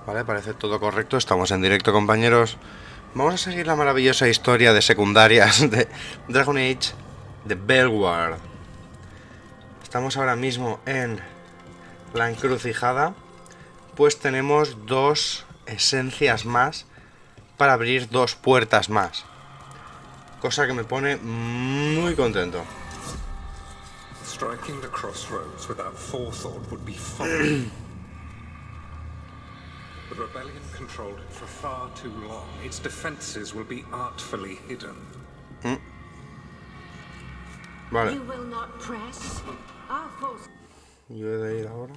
Vale, parece todo correcto. Estamos en directo, compañeros. Vamos a seguir la maravillosa historia de secundarias de Dragon Age de Veilguard. Estamos ahora mismo en la encrucijada. Pues tenemos 2 esencias más para abrir 2 puertas más. Cosa que me pone muy contento. Striking the crossroads without forethought would be folly. The rebellion controlled it for far too long. Its defenses will be artfully hidden. Vale. You will not press. Our force. Yo he de ir ahora.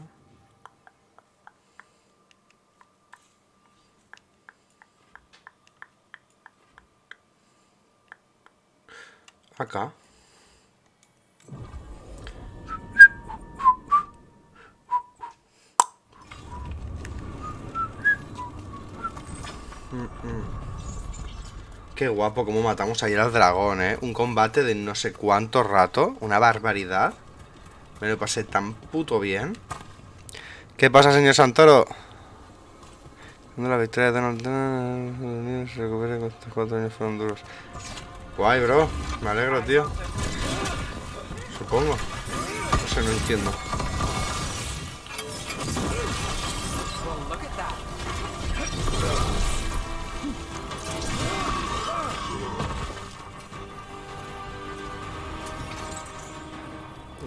Acá. Qué guapo cómo matamos ayer al dragón, ¿eh? Un combate de no sé cuánto rato. Una barbaridad. Me lo pasé tan puto bien. ¿Qué pasa, señor Santoro? Cuando la victoria de Donald Trump se recupere con estos 4 años fueron duros. Guay, bro. Me alegro, tío. Supongo. No sé, no entiendo.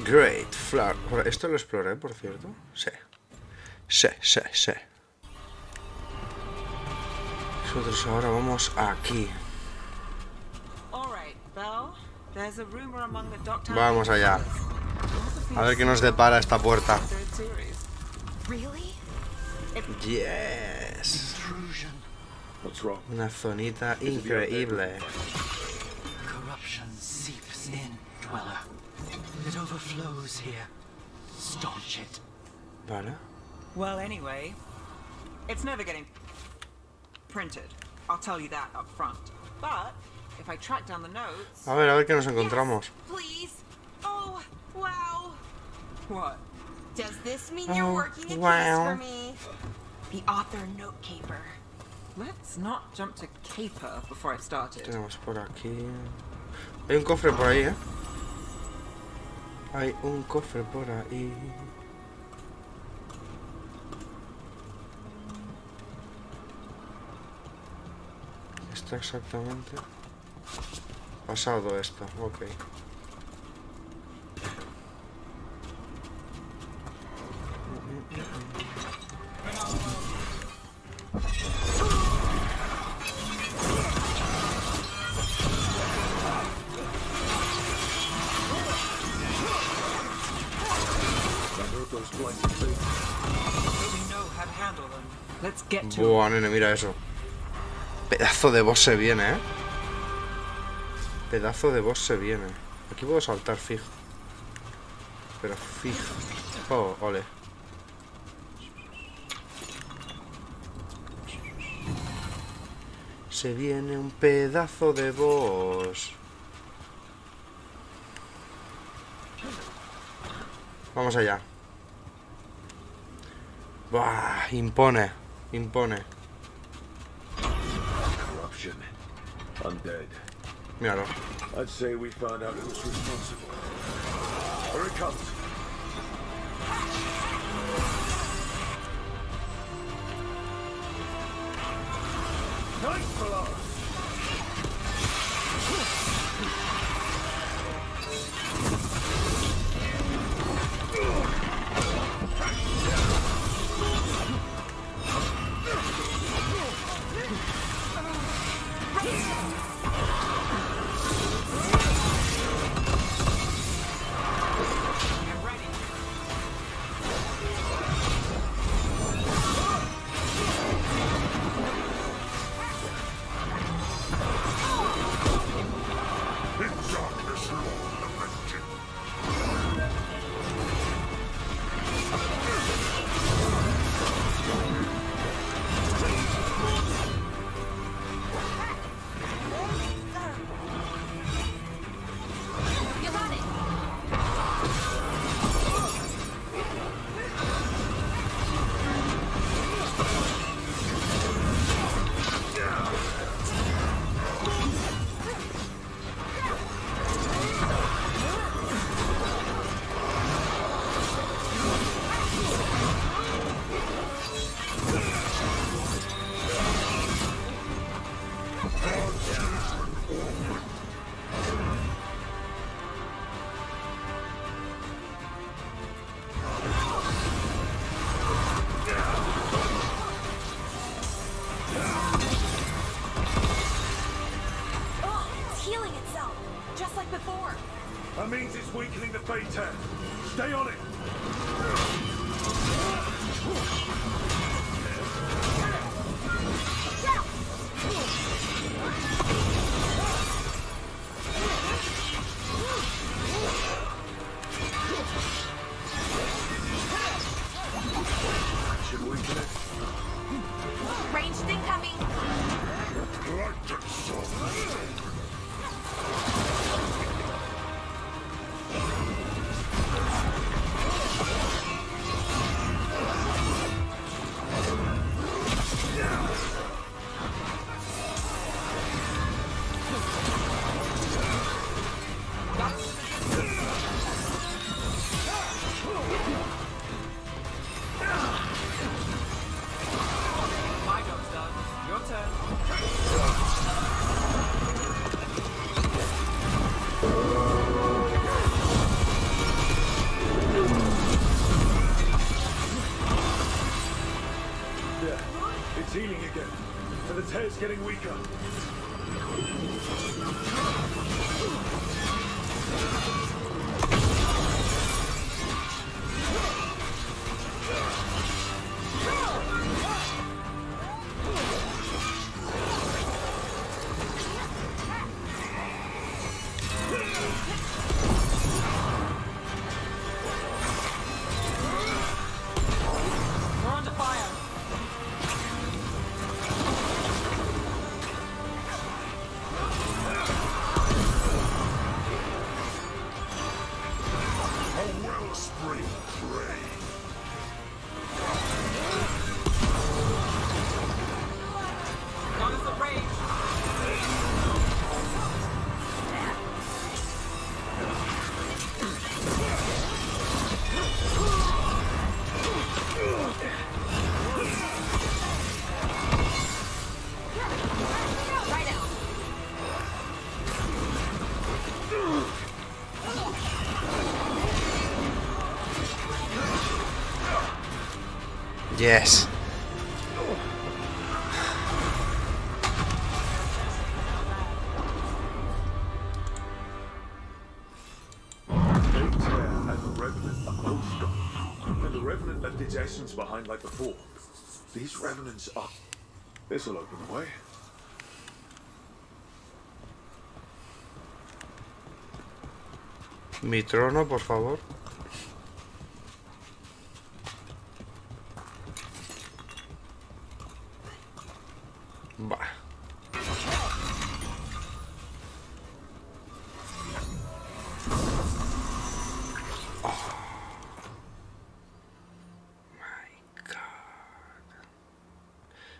Great Flower. ¿Esto lo exploré, por cierto? Sí. Sí. Nosotros ahora vamos aquí. Vamos allá. A ver qué nos depara esta puerta. Yes. Una zonita increíble. It overflows here. Staunch it. Vale. Well, anyway, it's never getting printed. I'll tell you that up front. But if I track down the notes. A ver qué nos encontramos. Yes, please. Oh, wow. What? Does this mean you're working a case for me? The author note caper. Let's not jump to caper before I've started. Tenemos por aquí. Hay un cofre por ahí, ¿eh? Hay un cofre por ahí. Está exactamente pasado esto, ok. Buah, nene, mira eso. Pedazo de boss se viene, ¿eh? Pedazo de boss se viene. Aquí puedo saltar fijo. Pero fijo. Oh, ole. Se viene un pedazo de boss. Vamos allá. Buah, impone. Corruption. Undead. Míralo. I'd say we found out who's responsible. Here it comes. Nice below. healing itself, just like before. That means it's weakening the Fate 10. Stay on it. Should weaken it. Ranged incoming. My job's done. Your turn. Yeah, it's healing again. And the tail's getting weaker. We're under fire. A wellspring drain. Gone is the rage. Right out. Yes. Fate 10 and the Revenant are both gone. And the Revenant left its essence behind like before. These Revenants are... This'll open the way. Mi trono, por favor. Bah.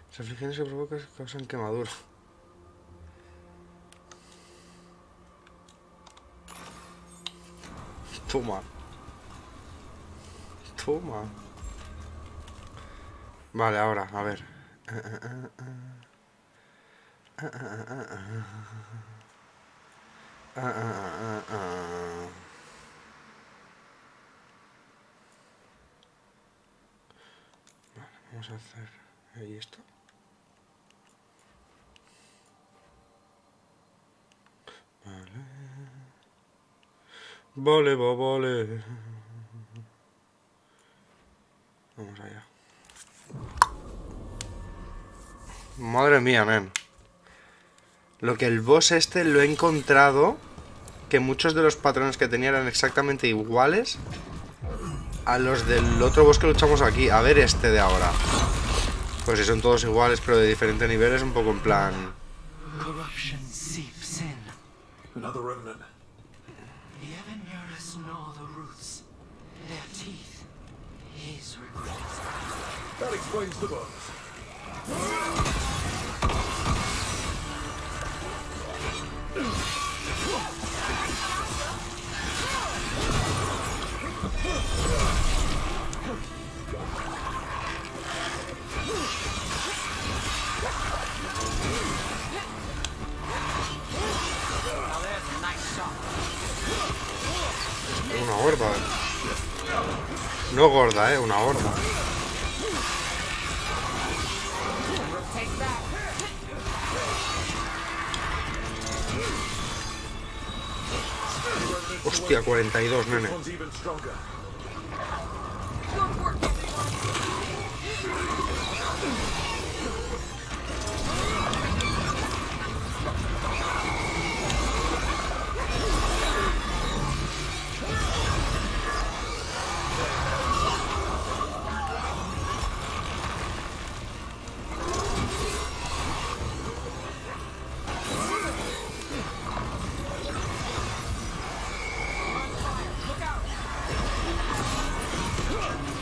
Las aflicciones que provocan causan quemadura. Toma. Toma. Vale, ahora, a ver. Vale, vamos a hacer ahí esto. Vale, vale. Vamos allá. Madre mía, men. Lo que el boss este lo he encontrado, que muchos de los patrones que tenía eran exactamente iguales a los del otro boss que luchamos aquí. A ver este de ahora. Pues si son todos iguales pero de diferentes niveles, un poco en plan... Corruption seeps in. Another Revenant. The ever nearest know the roots. Their teeth. His regrets. That explains the bones. Una horda. No gorda, una horda. Hostia, 42, nene. This one's even stronger. Good work, everyone.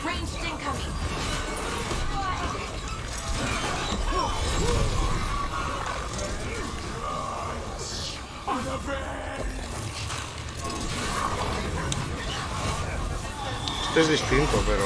Ranged incoming. Este es distinto, pero...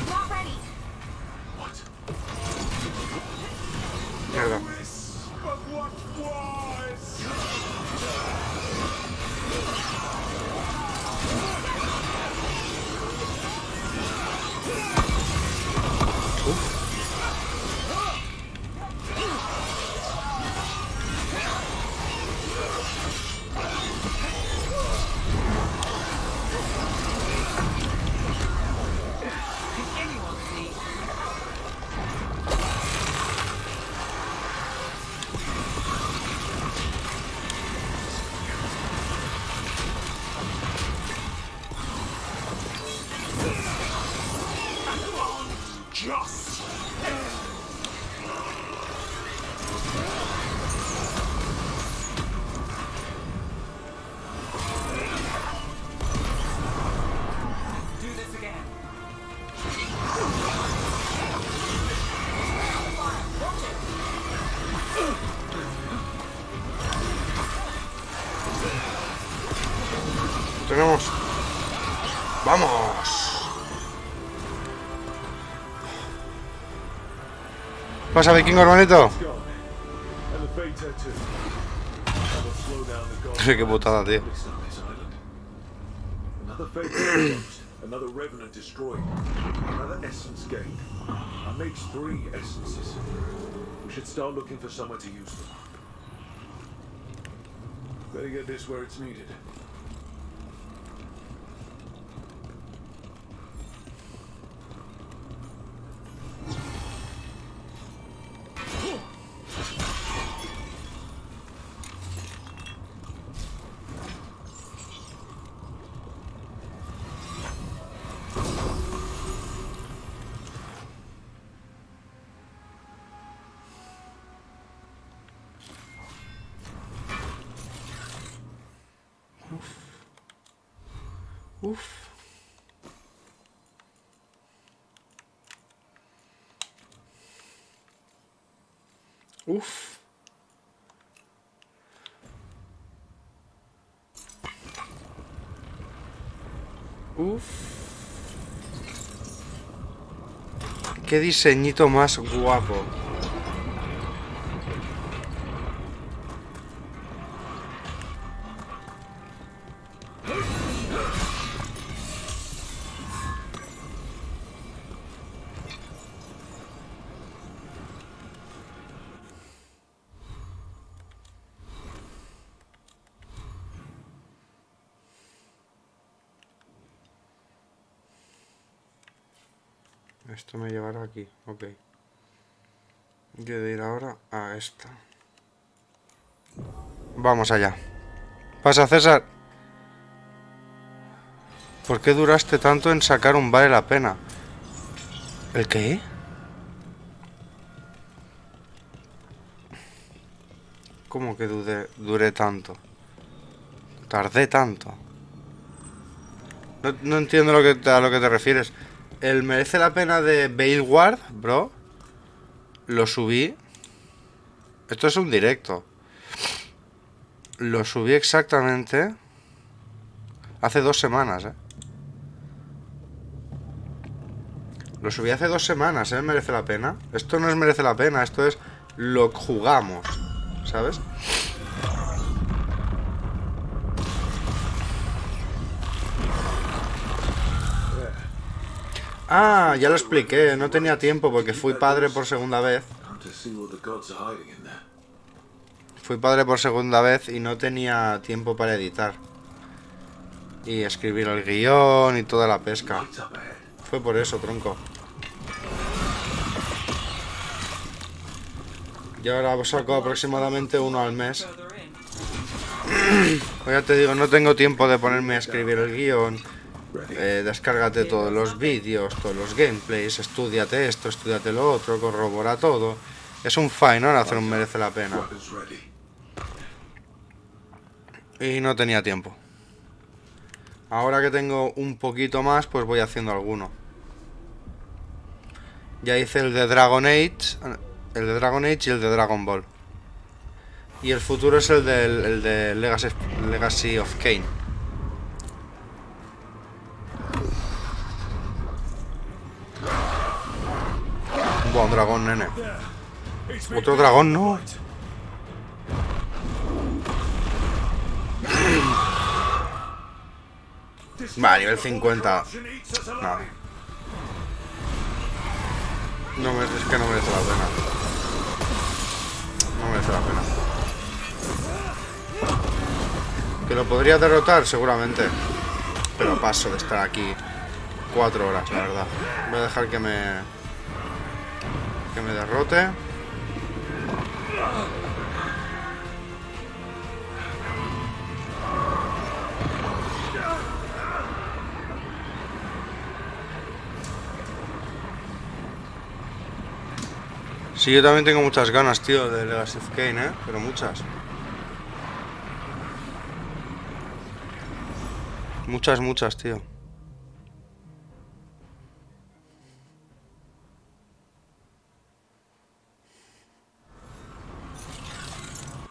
Not ready. Mierda. But what was? Anyone see? Just. Do this again. Tenemos... ¡Vamos! ¿Pasa, vikingo, hermanito? Gone. And the fate tattoo. That'll slow down the gods. Qué putada, tío. on this island. Another fate closed. Another revenant destroyed. Another essence gained. That makes 3 essences. We should start looking for somewhere to use them. Better get this where it's needed. Uf. Uf. Uf. Qué diseñito más guapo. Esto me llevará aquí, ok. Yo he de ir ahora a esta. Vamos allá. Pasa, César. ¿Por qué duraste tanto en sacar un vale la pena? ¿El qué? ¿Cómo que duré tanto? Tardé tanto. No entiendo a lo que te refieres. El Merece la Pena de Veilguard, bro. Lo subí. Esto es un directo. Lo subí exactamente hace 2 semanas, Lo subí hace 2 semanas, Merece la pena. Esto no es Merece la pena, esto es lo que jugamos, ¿sabes? Ah, ya lo expliqué, no tenía tiempo porque fui padre por segunda vez. Time to see what the gods are hiding in there. Fui padre por segunda vez y no tenía tiempo para editar. Y escribir el guión y toda la pesca. Lights up ahead. Fue por eso, tronco. Y ahora saco aproximadamente uno al mes. Further in. Pues ya te digo, no tengo tiempo de ponerme a escribir el guión. Descárgate todos los vídeos, todos los gameplays, estúdiate esto, estúdiate lo otro, corrobora todo. Es un faenón hacer un Merece la Pena. Weapons ready. Y no tenía tiempo. Ahora que tengo un poquito más, pues voy haciendo alguno. Ya hice el de Dragon Age, y el de Dragon Ball. Y el futuro es el de Legacy of Kain. Buen dragón, nene. Otro dragón, ¿no? Va, nivel 50. No. Es que no merece la pena. No merece la pena. ¿Que lo podría derrotar? Seguramente. Pero paso de estar aquí 4 horas, la verdad. Voy a dejar que me derrote. Sí, yo también tengo muchas ganas, tío, de Legacy of Kain, pero muchas. Muchas, tío.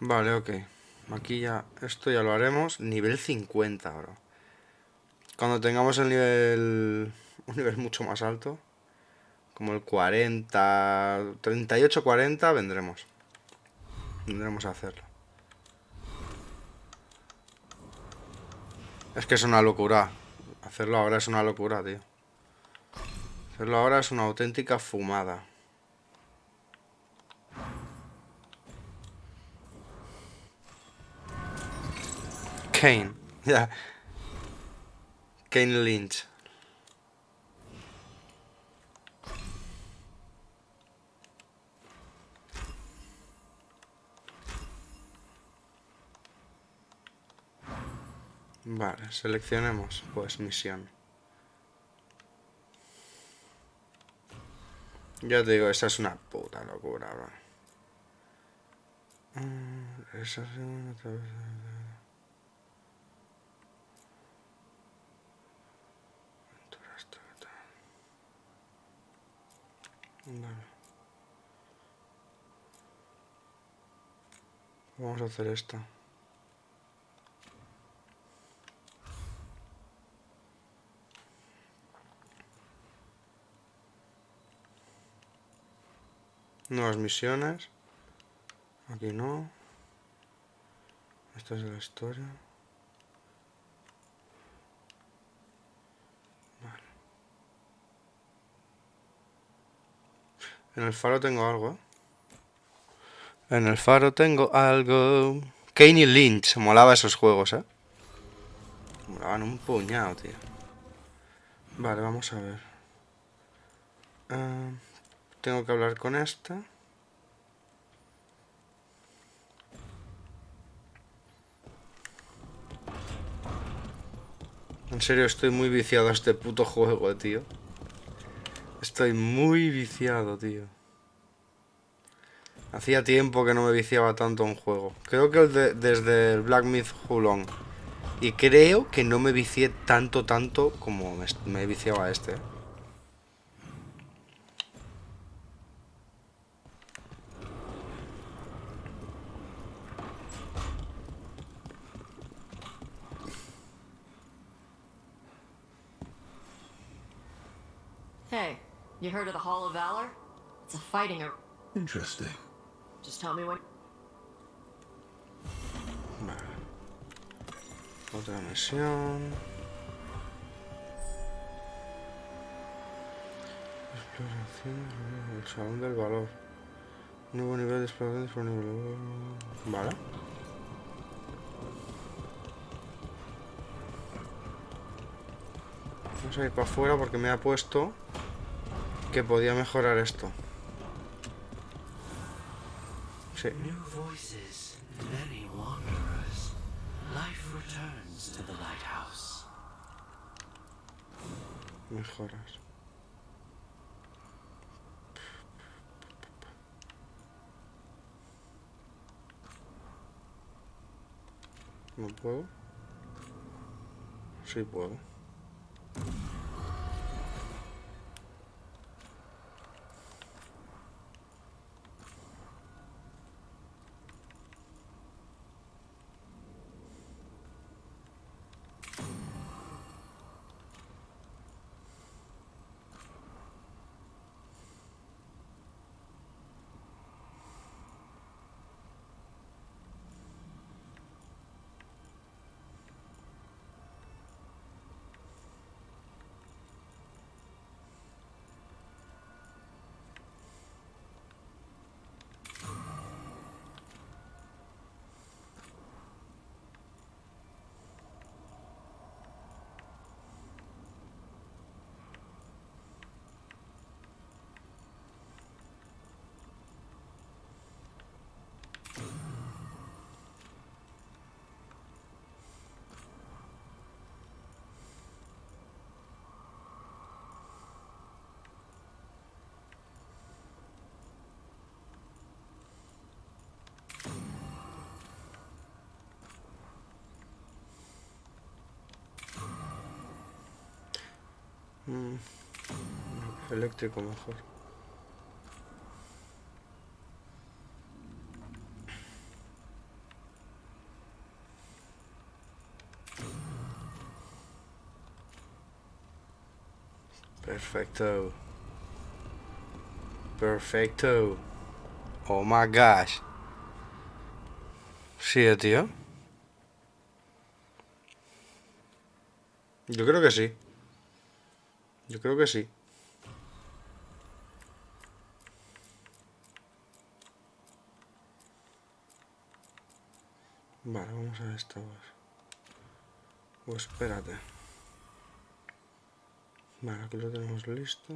Vale, ok. Aquí ya, esto ya lo haremos. Nivel 50 ahora. Cuando tengamos un nivel mucho más alto, como el 40, 38, 40, vendremos a hacerlo. Es que es una locura. Hacerlo ahora es una locura, tío. Hacerlo ahora es una auténtica fumada. Kane. Ya. Kane Lynch. Vale, seleccionemos pues misión. Ya te digo, esa es una puta locura, bro. Esa es una... Vale. Vamos a hacer esta. Nuevas misiones. Aquí no. Esta es la historia. Vale. En el faro tengo algo, En el faro tengo algo. Kane y Lynch. Molaba esos juegos, Molaban un puñado, tío. Vale, vamos a ver. Tengo que hablar con esta. En serio, estoy muy viciado a este puto juego, tío. Estoy muy viciado, tío. Hacía tiempo que no me viciaba tanto a un juego. Creo que desde el Black Myth Hulong. Y creo que no me vicié tanto como me viciaba a este. Hey, you heard of the Hall of Valor? It's a fighting a... Interesting. Just tell me when... Vale. Otra misión. Exploración. El salón del valor. Nuevo nivel de exploración disponible. Vale. Vamos a ir para afuera porque me ha puesto que podía mejorar esto. Sí. New voices, many wanderers. Life returns to the lighthouse. Mejoras. ¿No puedo? Sí puedo. Eléctrico mejor. Perfecto. Perfecto. Oh my gosh. Sí, tío. Yo creo que sí. Yo creo que sí. Vale, vamos a esto. Pues espérate. Vale, aquí lo tenemos listo.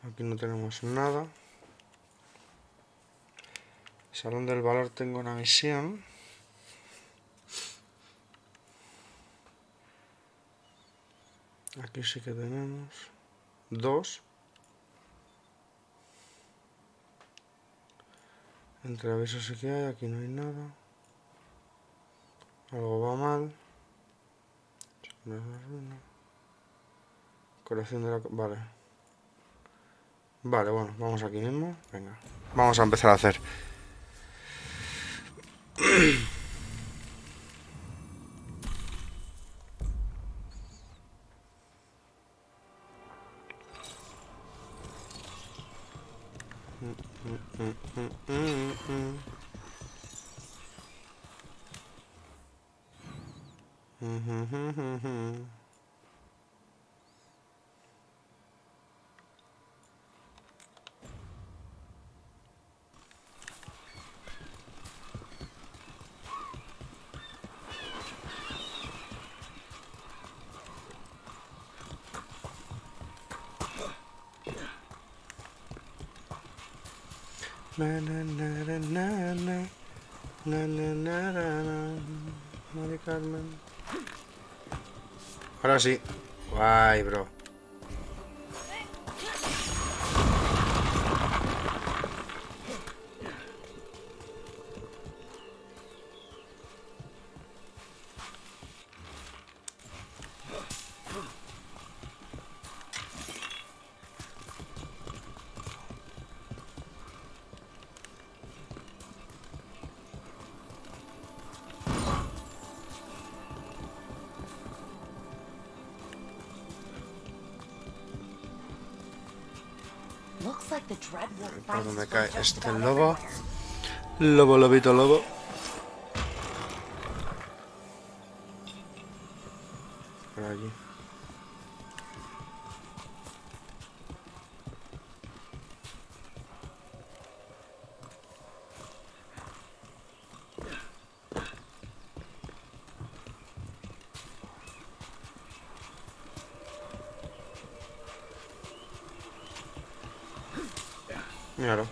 Aquí no tenemos nada. Salón del valor, tengo una misión. Aquí sí que tenemos dos. Entre avisos sí que hay, aquí no hay nada. Algo va mal. Colección de la... Vale. Vale, bueno, vamos aquí mismo. Venga. Vamos a empezar a hacer. Na, na, na, na, na, na. Na, na, na, na, na. Mari Carmen. Ahora sí. Guay, bro. like the Dreadwolf ¿Por finds dónde his cae way just este about lobo? everywhere. Lobo, lobito, lobo. Por allí. Míralo.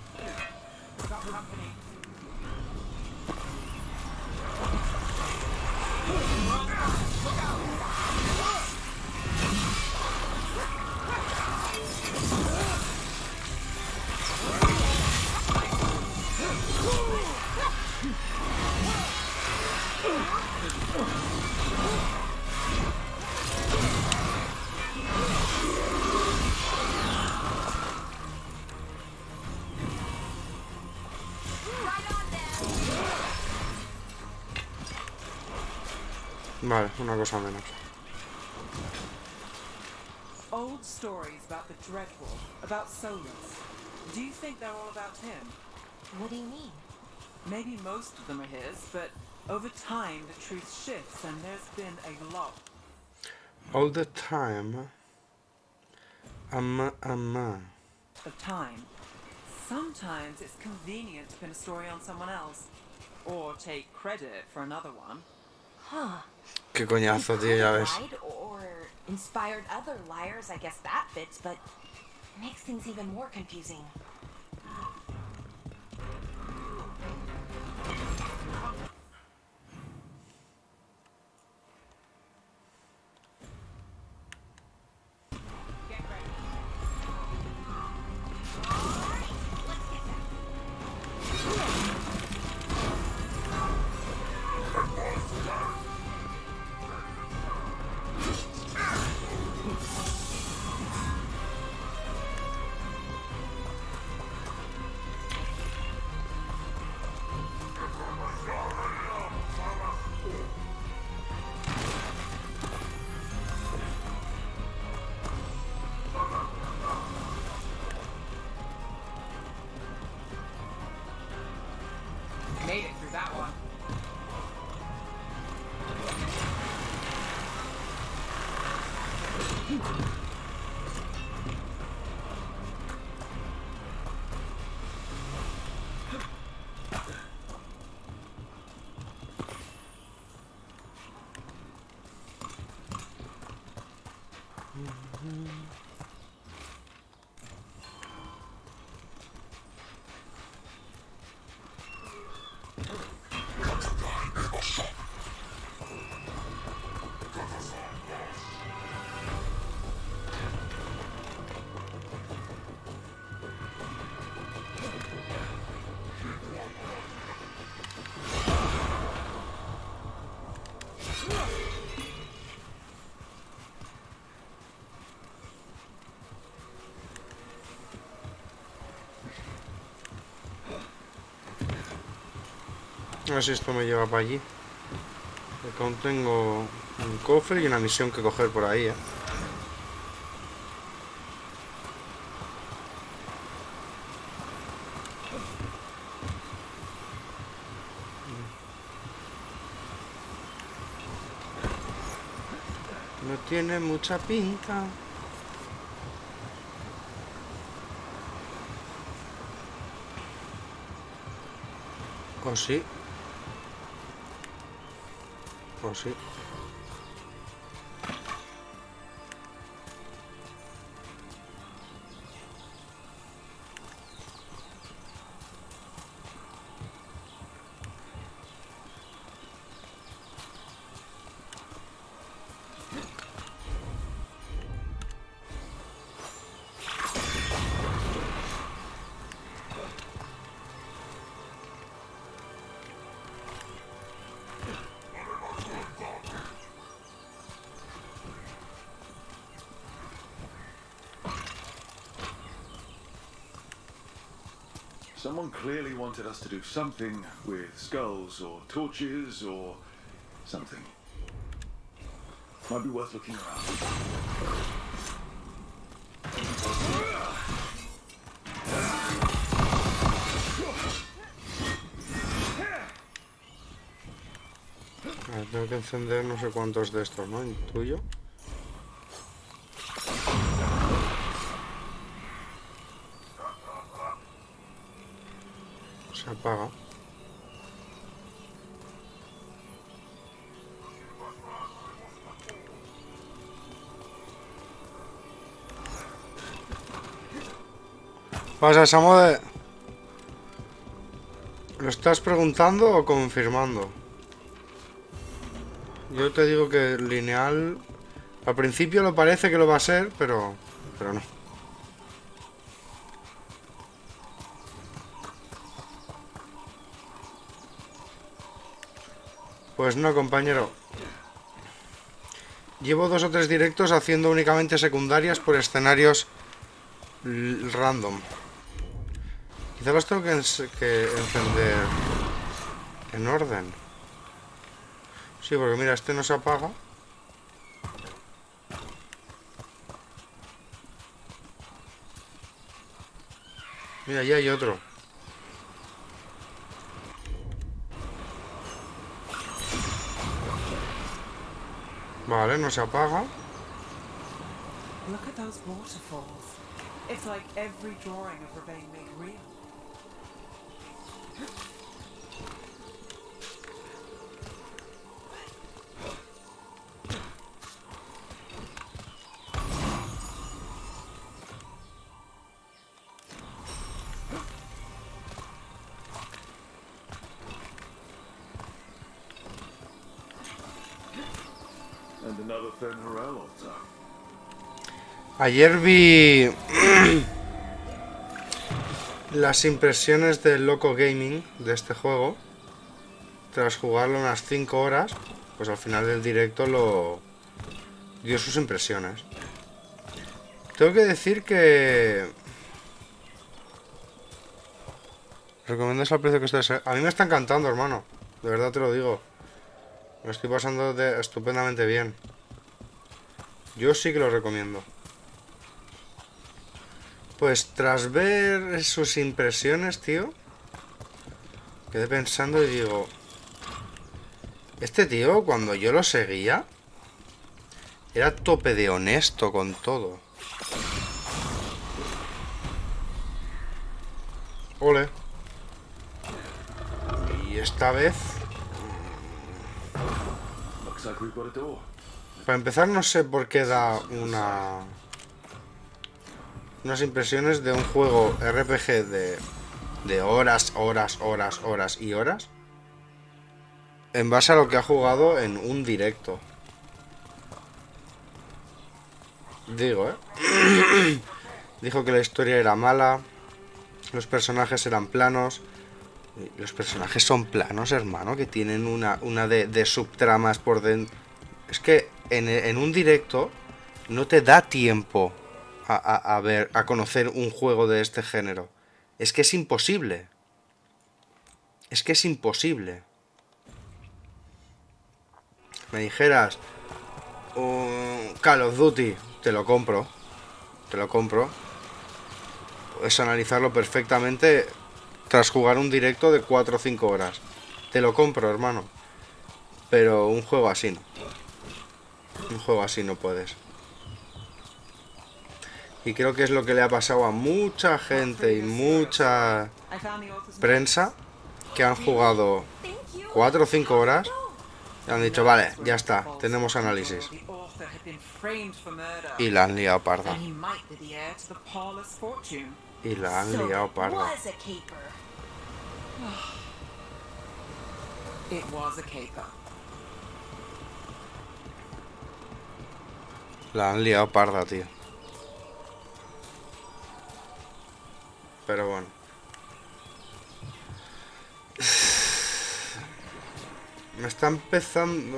Vale, una cosa menos. Old stories about the Dreadwolf, about Solus. Do you think they're all about him? What do you mean? Maybe most of them are his, but over time the truth shifts and there's been a lot. All the time. Of time. Sometimes it's convenient to pin a story on someone else, or take credit for another one. Huh. Qué coñazo, tío, ya ves. Lied or inspired other liars, I guess that fits, but it makes things even more confusing. Get ready. Made it through that one. A ver si esto me lleva para allí. Porque aún tengo un cofre y una misión que coger por ahí, No tiene mucha pinta. ¿O sí? ¿O sí? Someone clearly wanted us to do something with skulls or torches or something. Might be worth looking around. A ver, tengo que encender no sé cuántos de estos, ¿no? Intuyo. Se apaga. Pasa, Samuel. ¿Lo estás preguntando o confirmando? Yo te digo que lineal... Al principio lo parece que lo va a ser, pero no. Pues no, compañero. Llevo 2 o 3 directos haciendo únicamente secundarias por escenarios random. Quizá los tengo que encender en orden. Sí, porque mira, este no se apaga. Mira, ya hay otro. Vale, no se apaga. Look at those waterfalls. It's like every drawing of Rebane made real. And another Fenrirel altar. Ayer vi las impresiones del Loco Gaming de este juego. Tras jugarlo unas 5 horas, pues al final del directo lo dio sus impresiones. Tengo que decir que... ¿Recomiendas al precio que estés? A mí me está encantando, hermano. De verdad te lo digo. Me estoy pasando estupendamente bien. Yo sí que lo recomiendo. Pues tras ver sus impresiones, tío, quedé pensando y digo... Este tío, cuando yo lo seguía, era tope de honesto con todo. Ole. Y esta vez... Looks like we've got a door. Para empezar, no sé por qué da unas impresiones de un juego RPG de horas y horas. En base a lo que ha jugado en un directo. Digo, Dijo que la historia era mala. Los personajes eran planos. Los personajes son planos, hermano. Que tienen una de subtramas por dentro. Es que en un directo no te da tiempo a conocer un juego de este género. Es que es imposible. Es que es imposible. Me dijeras Call of Duty, te lo compro. Te lo compro. Puedes analizarlo perfectamente tras jugar un directo de 4 o 5 horas. Te lo compro, hermano. Pero un juego así no. Un juego así no puedes. Y creo que es lo que le ha pasado a mucha gente y mucha prensa que han jugado 4 o 5 horas y han dicho, vale, ya está, tenemos análisis. Y la han liado parda. Y la han liado parda. It was a caper. La han liado parda, tío. Pero bueno. Me está empezando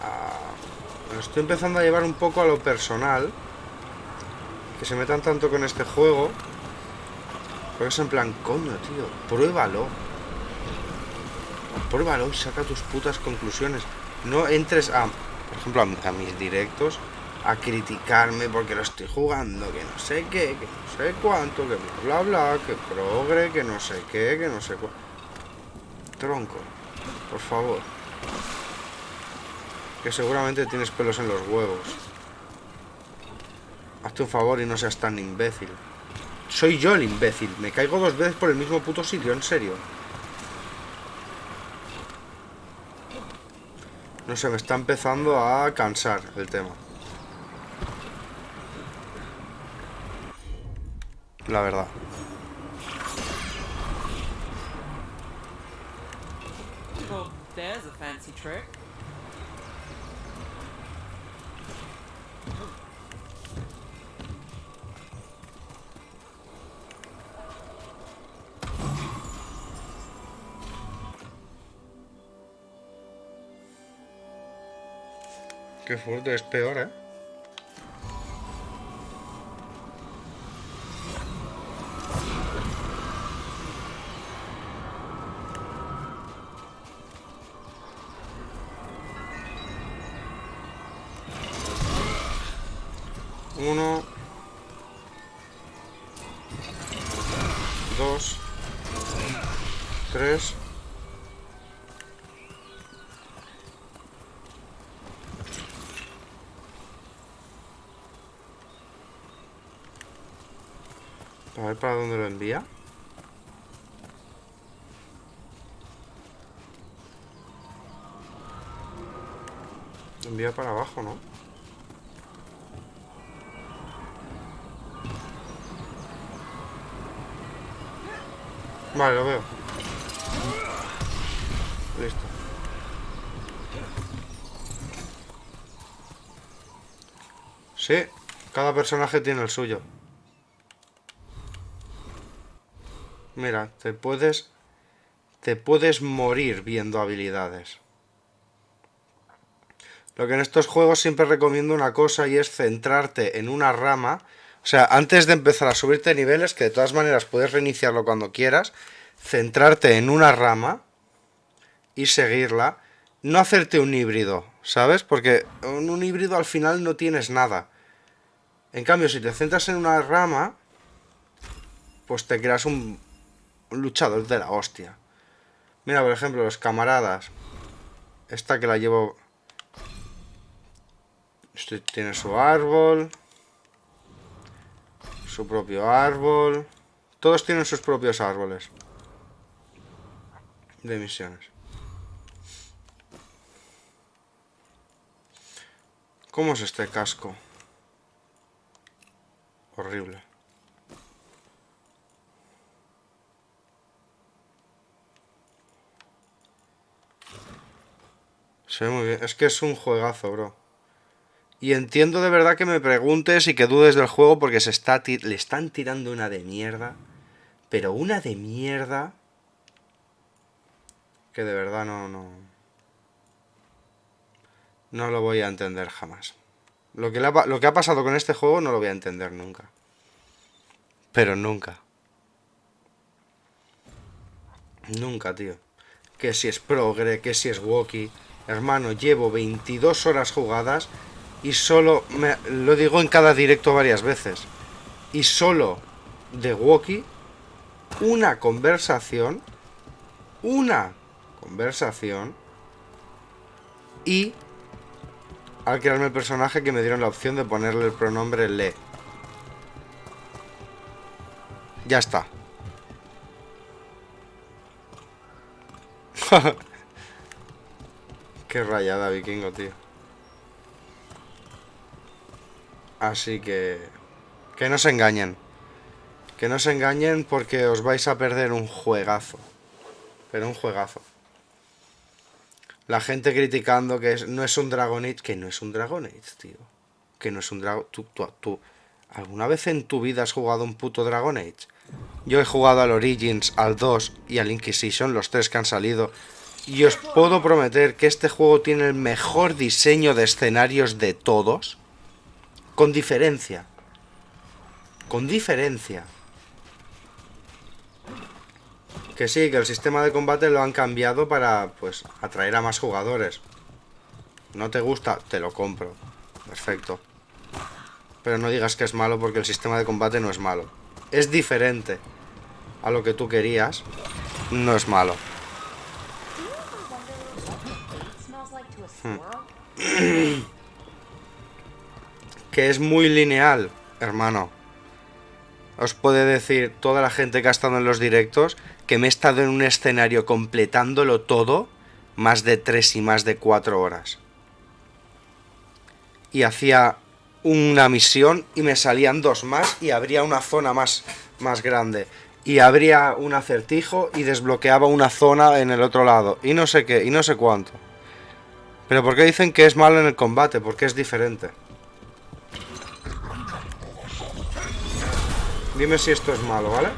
a... Me estoy empezando a llevar un poco a lo personal. Que se metan tanto con este juego. Porque es en plan, coño, tío, pruébalo. Pruébalo y saca tus putas conclusiones. No entres por ejemplo, a mis directos a criticarme porque lo estoy jugando, que no sé qué, que no sé cuánto, que bla bla, que progre, que no sé qué, que no sé cuánto. Tronco, por favor. Que seguramente tienes pelos en los huevos. Hazte un favor y no seas tan imbécil. Soy yo el imbécil. Me caigo 2 veces por el mismo puto sitio, en serio. No sé, me está empezando a cansar el tema. La verdad. Well, there's a fancy trick. Qué fuerte, es peor, ¿eh? Uno. 2. 3. A ver para dónde lo envía. Lo envía para abajo, ¿no? Vale, lo veo. Listo. Sí, cada personaje tiene el suyo. Mira, te puedes morir viendo habilidades. Lo que en estos juegos siempre recomiendo una cosa y es centrarte en una rama. O sea, antes de empezar a subirte niveles, que de todas maneras puedes reiniciarlo cuando quieras, centrarte en una rama y seguirla. No hacerte un híbrido, ¿sabes? Porque en un híbrido al final no tienes nada. En cambio, si te centras en una rama, pues te creas un luchador de la hostia. Mira, por ejemplo, los camaradas. Esta que la llevo... Este tiene su árbol. Su propio árbol. Todos tienen sus propios árboles de misiones. ¿Cómo es este casco? Horrible. Se ve muy bien. Es que es un juegazo, bro. Y entiendo de verdad que me preguntes y que dudes del juego porque le están tirando una de mierda. Pero una de mierda que de verdad no lo voy a entender jamás. Lo que ha pasado con este juego no lo voy a entender nunca. Pero nunca. Nunca, tío. Que si es progre, que si es walkie. Hermano, llevo 22 horas jugadas y solo... lo digo en cada directo varias veces. Y solo de walkie, una conversación y al crearme el personaje que me dieron la opción de ponerle el pronombre le. Ya está. Qué rayada, vikingo, tío. Así que no se engañen. Que no se engañen porque os vais a perder un juegazo. Pero un juegazo. La gente criticando que no es un Dragon Age. Que no es un Dragon Age, tío. Que no es un Dragon... ¿Tú alguna vez en tu vida has jugado un puto Dragon Age? Yo he jugado al Origins, al 2 y al Inquisition, los 3 que han salido. Y os puedo prometer que este juego tiene el mejor diseño de escenarios de todos. Con diferencia. Con diferencia. Que sí, que el sistema de combate lo han cambiado para, pues, atraer a más jugadores. ¿No te gusta? Te lo compro. Perfecto. Pero no digas que es malo porque el sistema de combate no es malo. Es diferente a lo que tú querías. No es malo. smells like to a squirrel? Que es muy lineal, hermano. Os puede decir toda la gente que ha estado en los directos que me he estado en un escenario completándolo todo más de 3 y más de 4 horas. Y hacía una misión y me salían 2 más y abría una zona más grande. Y abría un acertijo y desbloqueaba una zona en el otro lado. Y no sé qué, y no sé cuánto. Pero ¿por qué dicen que es malo en el combate? Porque es diferente. Dime si esto es malo, ¿vale?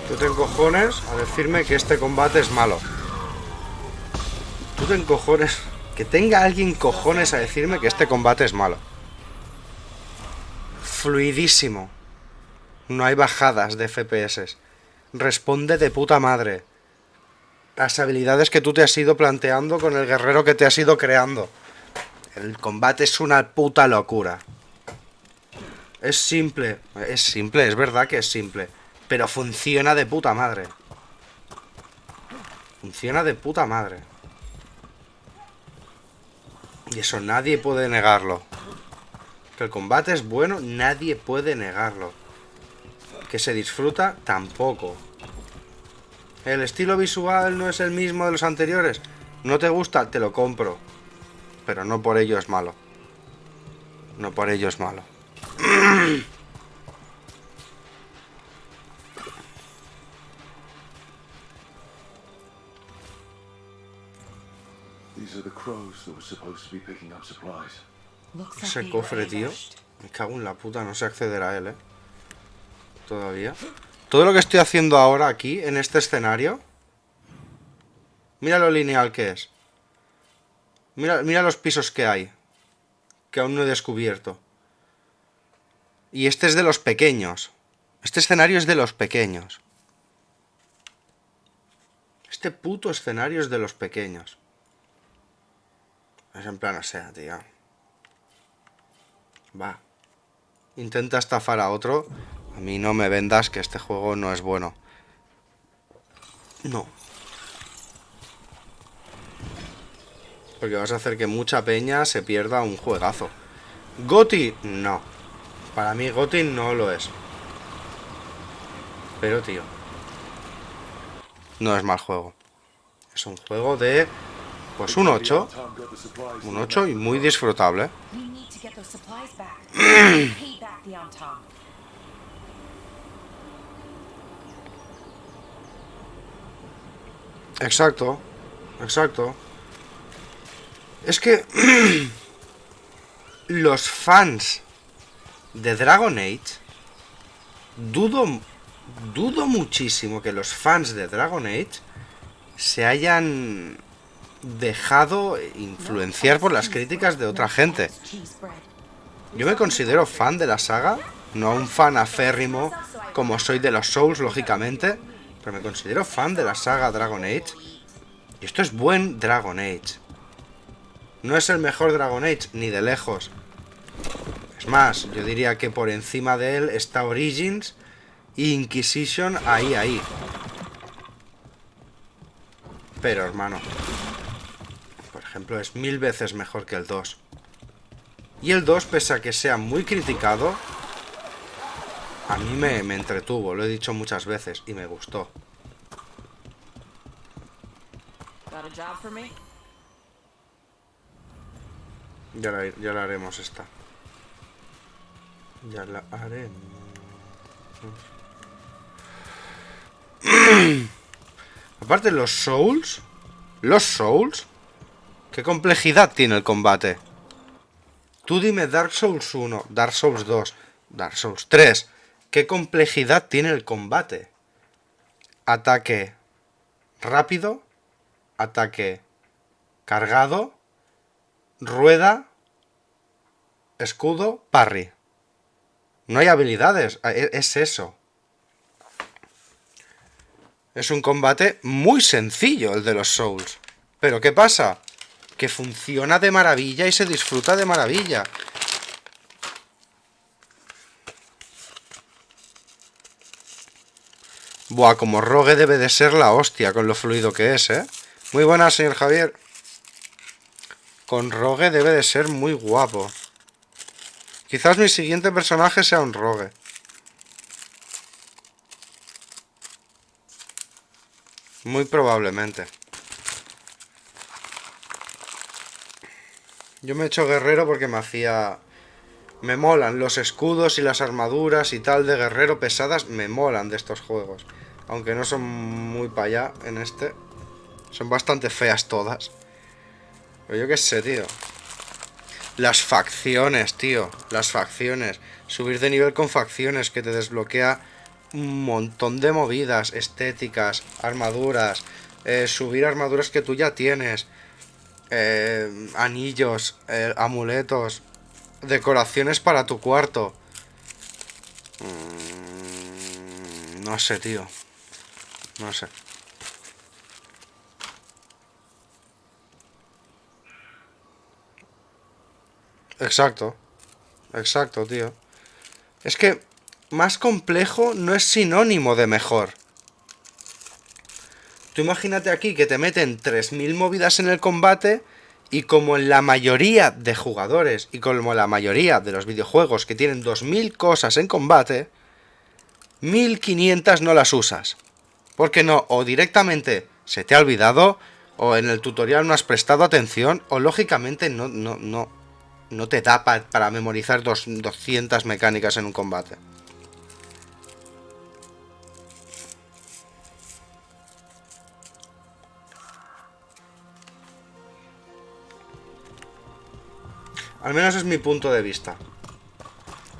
Tú te encojones a decirme que este combate es malo. Tú te encojones... Que tenga alguien cojones a decirme que este combate es malo. Fluidísimo. No hay bajadas de FPS. Responde de puta madre. Las habilidades que tú te has ido planteando con el guerrero que te has ido creando. El combate es una puta locura. Es simple, es verdad que es simple. Pero funciona de puta madre. Funciona de puta madre. Y eso nadie puede negarlo. Que el combate es bueno, nadie puede negarlo. Que se disfruta, tampoco. El estilo visual no es el mismo de los anteriores. ¿No te gusta? Te lo compro. Pero no por ello es malo. No por ello es malo. These are the crows that were supposed to be picking up supplies. Looks like Ese they cofre, tío. vanished. Me cago en la puta, no sé acceder a él, Todavía. Todo lo que estoy haciendo ahora aquí, en este escenario. Mira lo lineal que es. Mira los pisos que hay. Que aún no he descubierto. Y este es de los pequeños. Este escenario es de los pequeños. Este puto escenario es de los pequeños. Es en plan, o sea, tío. Va. Intenta estafar a otro. A mí no me vendas que este juego no es bueno. No. Porque vas a hacer que mucha peña se pierda un juegazo. GOTY, no. Para mí GOTY no lo es. Pero, tío, no es mal juego. Es un juego de... Pues un 8. Un 8 y muy disfrutable. We need to get those supplies back. Pay back the Anton. Exacto. Exacto. Es que... los fans de Dragon Age... Dudo muchísimo que los fans de Dragon Age se hayan dejado influenciar por las críticas de otra gente. Yo me considero fan de la saga, no un fan aférrimo como soy de los Souls, lógicamente, pero me considero fan de la saga Dragon Age. Y esto es buen Dragon Age. No es el mejor Dragon Age, ni de lejos. Es más, yo diría que por encima de él está Origins y Inquisition ahí. Pero, hermano, por ejemplo, es 1000 veces mejor que el 2. Y el 2, pese a que sea muy criticado, a mí me entretuvo, lo he dicho muchas veces, y me gustó. Got a job for me? Ya la haremos esta. Ya la haremos. Aparte, los Souls, ¿qué complejidad tiene el combate? Tú dime Dark Souls 1, Dark Souls 2, Dark Souls 3. ¿Qué complejidad tiene el combate? Ataque rápido, ataque cargado, rueda, escudo, parry. No hay habilidades, es eso. Es un combate muy sencillo el de los Souls. Pero ¿qué pasa? Que funciona de maravilla y se disfruta de maravilla. Buah, como Rogue debe de ser la hostia con lo fluido que es, ¿eh? Muy buena, señor Javier. Con Rogue debe de ser muy guapo. Quizás mi siguiente personaje sea un Rogue. Muy probablemente. Yo me he hecho guerrero porque me hacía... Me molan los escudos y las armaduras y tal de guerrero pesadas. Me molan de estos juegos. Aunque no son muy para allá en este. Son bastante feas todas. Pero yo qué sé, tío. Las facciones, tío. Las facciones. Subir de nivel con facciones que te desbloquea un montón de movidas estéticas, armaduras. Subir armaduras que tú ya tienes. Anillos, amuletos. Decoraciones para tu cuarto. No sé, tío. No sé. Exacto. Exacto, tío. Es que más complejo no es sinónimo de mejor. Tú imagínate aquí que te meten 3000 movidas en el combate y como en la mayoría de jugadores y como la mayoría de los videojuegos que tienen 2000 cosas en combate, 1500 no las usas. Porque no, o directamente se te ha olvidado, o en el tutorial no has prestado atención, o lógicamente no te da para memorizar 200 mecánicas en un combate. Al menos es mi punto de vista.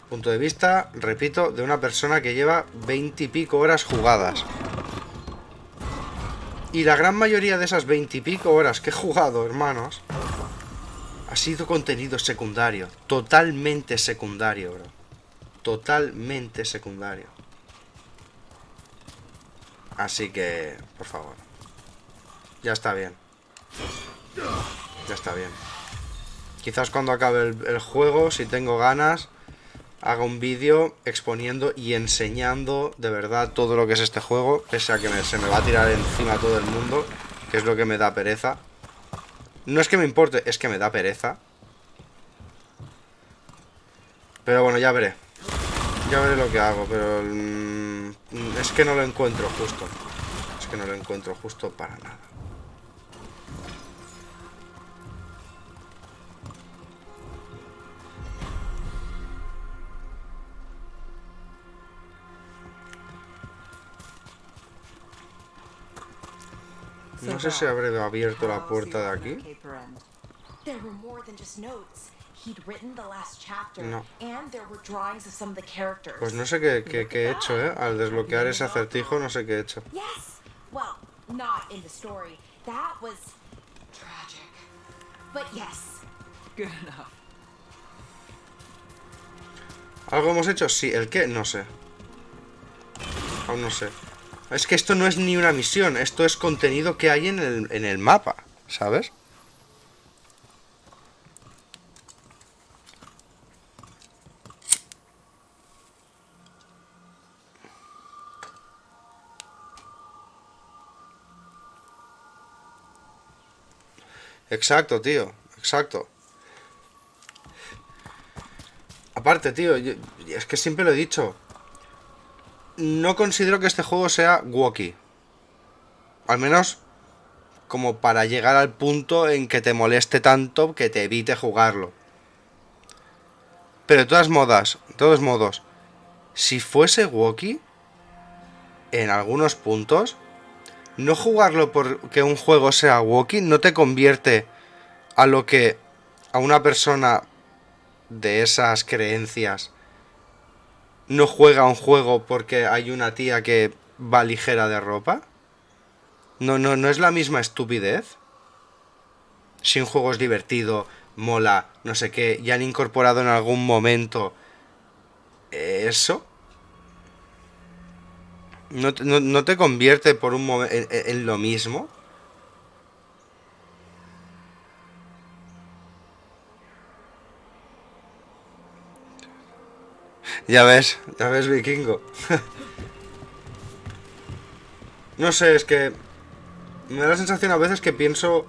Punto de vista, repito, de una persona que lleva 20 y pico horas jugadas. Y la gran mayoría de esas 20 y pico horas que he jugado, hermanos, ha sido contenido secundario. Totalmente secundario, bro. Totalmente secundario. Así que, por favor. Ya está bien. Ya está bien. Quizás cuando acabe el juego, si tengo ganas, haga un vídeo exponiendo y enseñando de verdad todo lo que es este juego, pese a que se me va a tirar encima todo el mundo, que es lo que me da pereza. No es que me importe, es que me da pereza. Pero bueno, ya veré. Ya veré lo que hago, pero... es que no lo encuentro justo. Es que no lo encuentro justo para nada. No sé si habré abierto la puerta de aquí. There were more than just notes. He'd written the last chapter, No. and there were drawings of some of the characters. Pues no sé qué he hecho, ¿eh? Al desbloquear ese acertijo no sé qué he hecho. Yes. Well, not in the story. That was Tragic. but yes. Good enough. ¿Algo hemos hecho? Sí. ¿El qué? No sé. Aún no sé. Es que esto no es ni una misión. Esto es contenido que hay en el mapa, ¿sabes? Exacto, tío. Exacto. Aparte, tío, es que siempre lo he dicho. No considero que este juego sea walkie. Al menos como para llegar al punto en que te moleste tanto que te evite jugarlo. Pero de todos modos, si fuese walkie, en algunos puntos, no jugarlo porque un juego sea walkie no te convierte a lo que a una persona de esas creencias no juega un juego porque hay una tía que va ligera de ropa. No es la misma estupidez. Si un juego es divertido, mola, no sé qué, y han incorporado en algún momento eso no te convierte por un momento en lo mismo. Ya ves, vikingo. No sé, es que me da la sensación a veces que pienso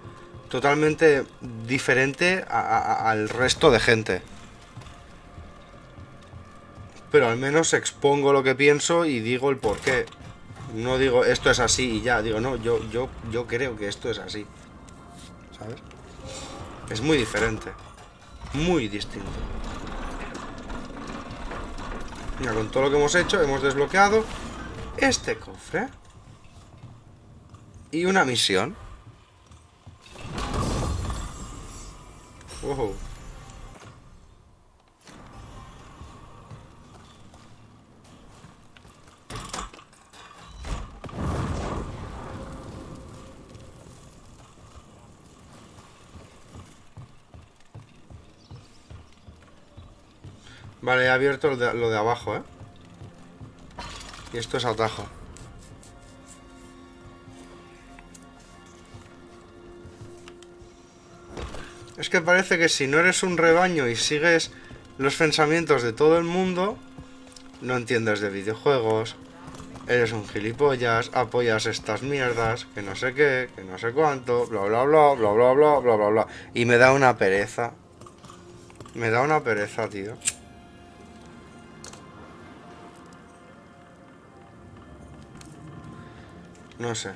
totalmente diferente al resto de gente. Pero al menos expongo lo que pienso y digo el porqué. No digo esto es así y ya, digo no, yo creo que esto es así. ¿Sabes? Es muy diferente. Muy distinto. Mira, con todo lo que hemos hecho, hemos desbloqueado este cofre. Y una misión. Wow. Vale, he abierto lo de abajo, ¿eh? Y esto es atajo. Es que parece que si no eres un rebaño y sigues los pensamientos de todo el mundo, no entiendes de videojuegos, eres un gilipollas, apoyas estas mierdas, que no sé qué, que no sé cuánto, bla bla bla, bla bla bla, bla bla bla. Y me da una pereza. Me da una pereza, tío. No sé.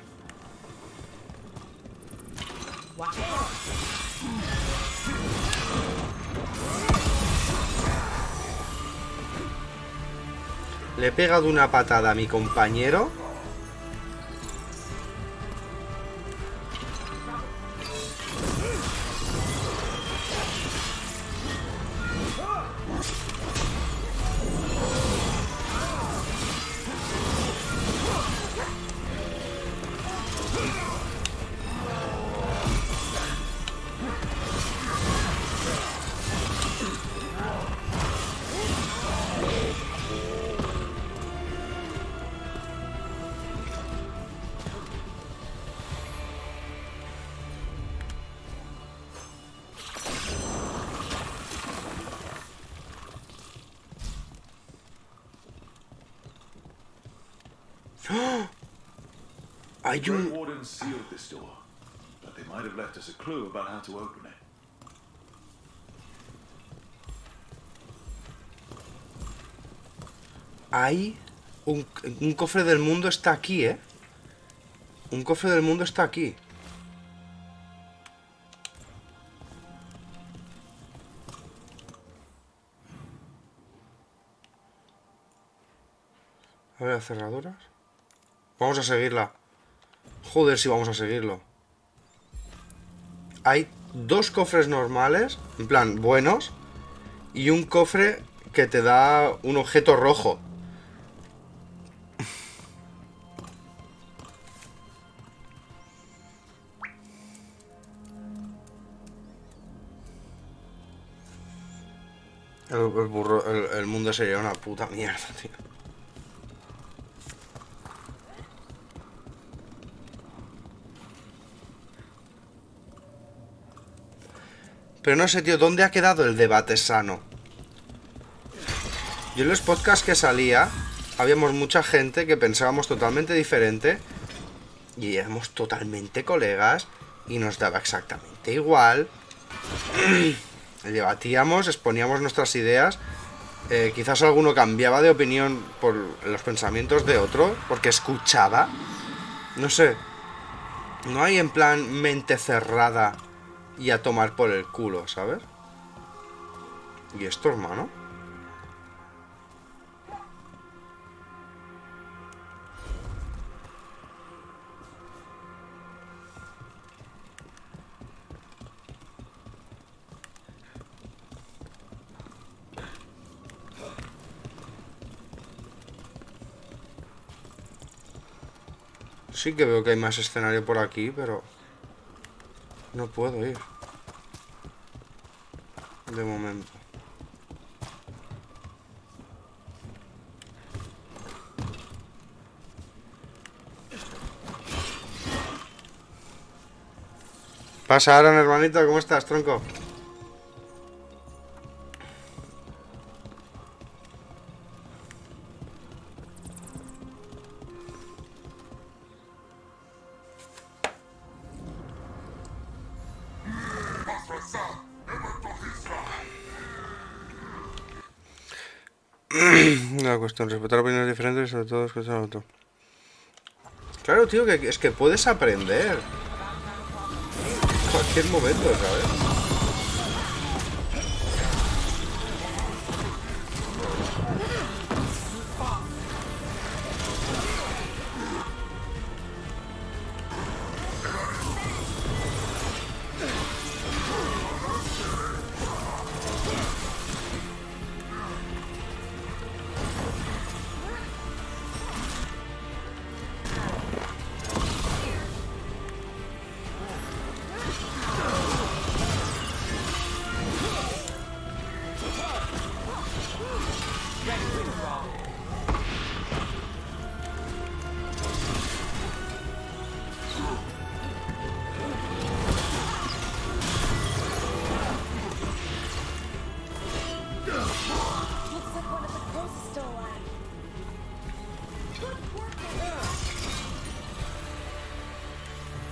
Le he pegado una patada a mi compañero. Hay The un... Wardens sealed this door, but they might have left us a clue about how to open it. Hay un cofre del mundo está aquí, ¿eh? Un cofre del mundo está aquí. A ver, cerraduras. Vamos a seguirla. Joder, si vamos a seguirlo. Hay dos cofres normales, en plan, buenos, y un cofre que te da un objeto rojo. El mundo sería una puta mierda, tío. Pero no sé, tío, ¿dónde ha quedado el debate sano? Yo en los podcasts que salía, habíamos mucha gente que pensábamos totalmente diferente y éramos totalmente colegas y nos daba exactamente igual. Debatíamos, exponíamos nuestras ideas. Quizás alguno cambiaba de opinión por los pensamientos de otro, porque escuchaba. No sé. No hay en plan mente cerrada y a tomar por el culo, ¿sabes? ¿Y esto, hermano? Sí que veo que hay más escenario por aquí, pero no puedo ir. De momento. Pasa, Aaron, hermanito, ¿cómo estás, tronco? La cuestión, respetar opiniones diferentes y sobre todo escuchar a otro. Claro, tío, que es que puedes aprender. En cualquier momento, ¿sabes?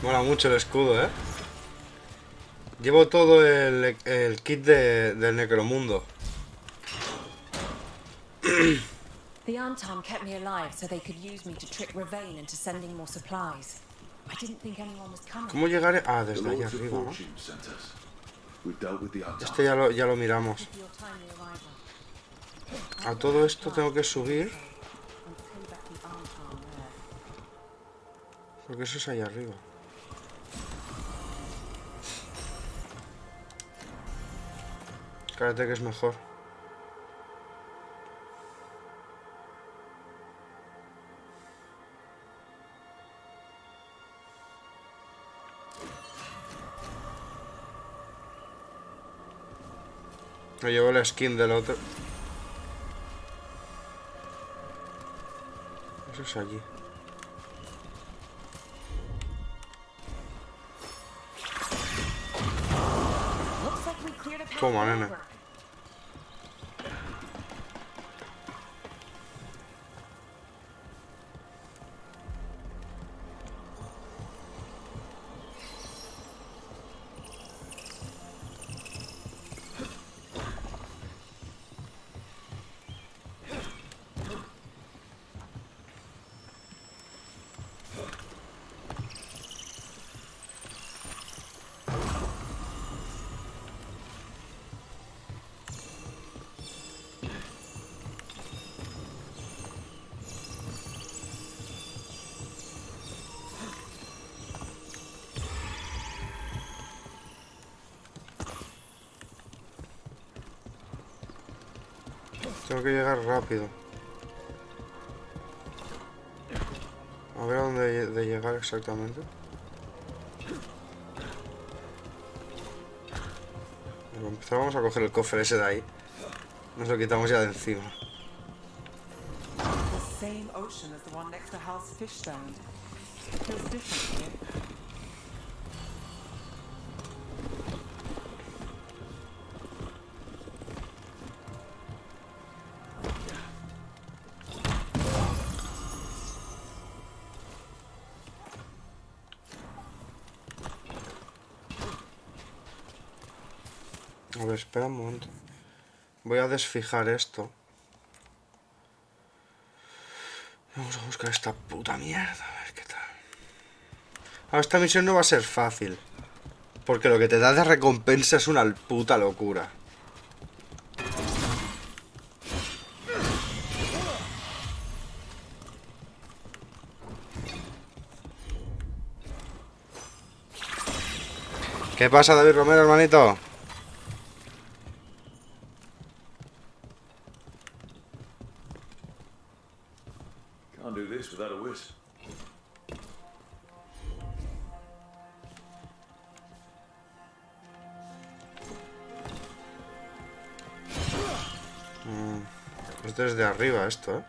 Mola mucho el escudo, ¿eh? Llevo todo el kit del necromundo. The Anton kept me alive so they could use me to trick Ravain into sending more supplies. I didn't think anyone was coming. ¿Cómo llegaré? Ah, The desde allá Lords of arriba, ¿no? Fortune sent us. We've dealt with the Anton. Este ya lo miramos. For your timely arrival. A todo esto tengo que subir, And pay back the Anton there. porque eso es allá arriba. Cállate que es mejor. Me llevo la skin del otro. Eso es allí. Looks like we cleared a path Toma, nene. over. Tengo que llegar rápido. A ver a dónde de llegar exactamente. Bueno, empezamos a coger el cofre ese de ahí. Nos lo quitamos ya de encima. The same ocean as the one next to Hal's fish stand. Feels different here. A ver, espera un momento. Voy a desfijar esto. Vamos a buscar esta puta mierda, a ver qué tal. Ahora, esta misión no va a ser fácil. Porque lo que te da de recompensa es una puta locura. ¿Qué pasa, David Romero, hermanito? Can't do this without a wisp. Es desde arriba esto, ¿eh?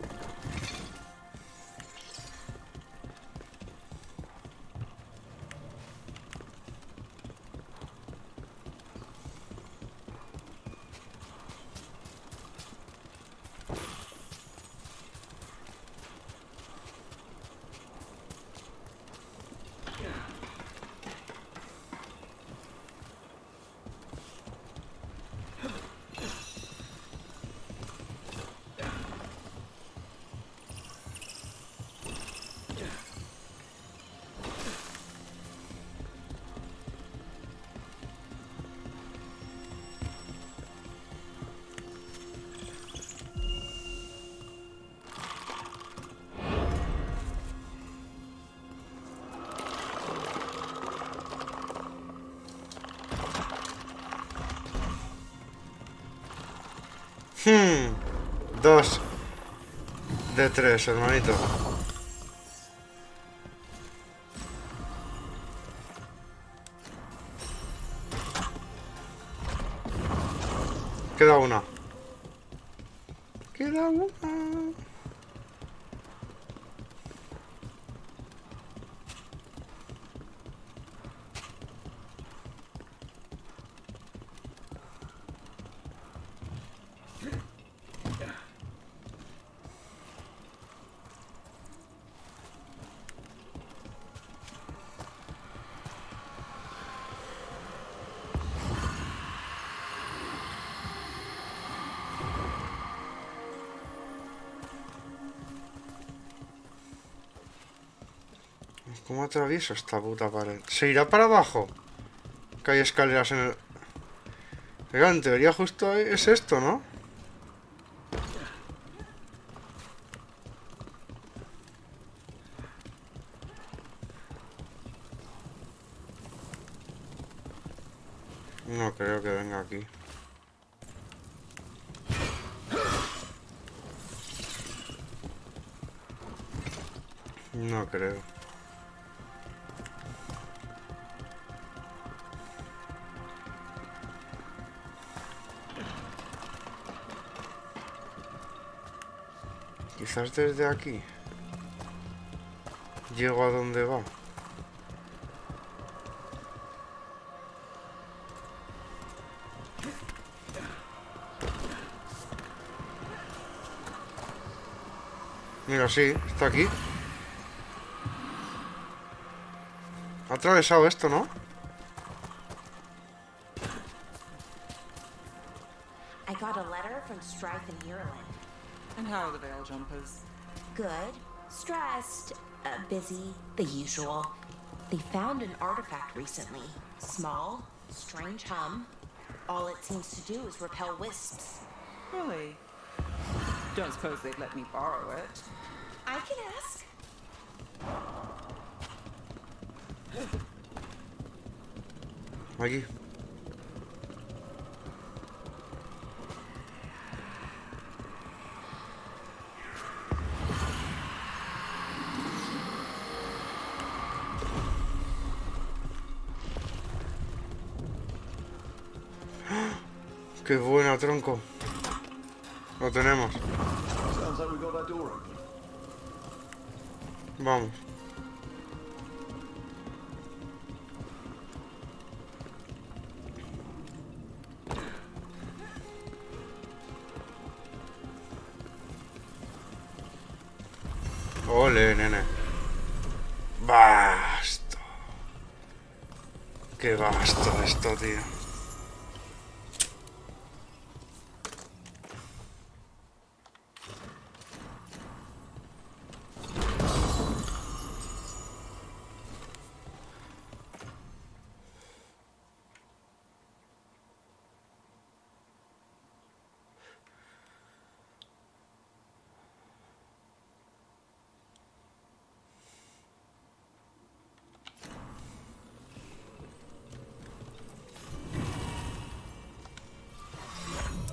2 de 3, hermanito. Queda una. Queda una. ¿Cómo atravieso esta puta pared? ¿Se irá para abajo? Que hay escaleras en el... Oiga, en teoría justo es esto, ¿no? No creo que venga aquí. No creo. Quizás desde aquí llego a donde va. Mira, sí, está aquí. Ha atravesado esto, ¿no? I got a letter from Strife and Ireland. And how are the Veil Jumpers? Good. Stressed. Busy. The usual. They found an artifact recently. Small. Strange hum. All it seems to do is repel wisps. Really? Don't suppose they'd let me borrow it. I can ask. Aquí. Qué buena, tronco. Lo tenemos. Sounds like we got that door open. Vamos. Ole, nene. Basto. Qué basto esto, tío.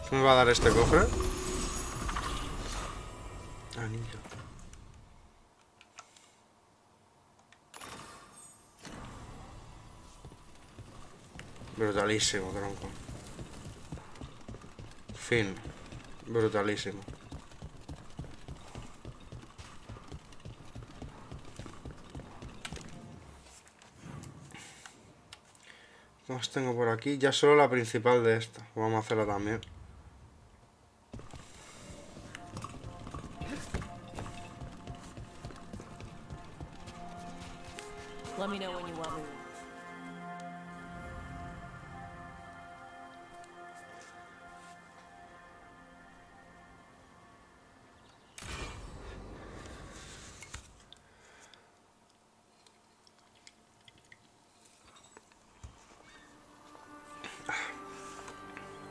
¿Qué me va a dar este cofre? Anillo. Brutalísimo, tronco. Fin. Brutalísimo. ¿Qué más tengo por aquí? Ya solo la principal de esta. Vamos a hacerla también. Let me know when you want me.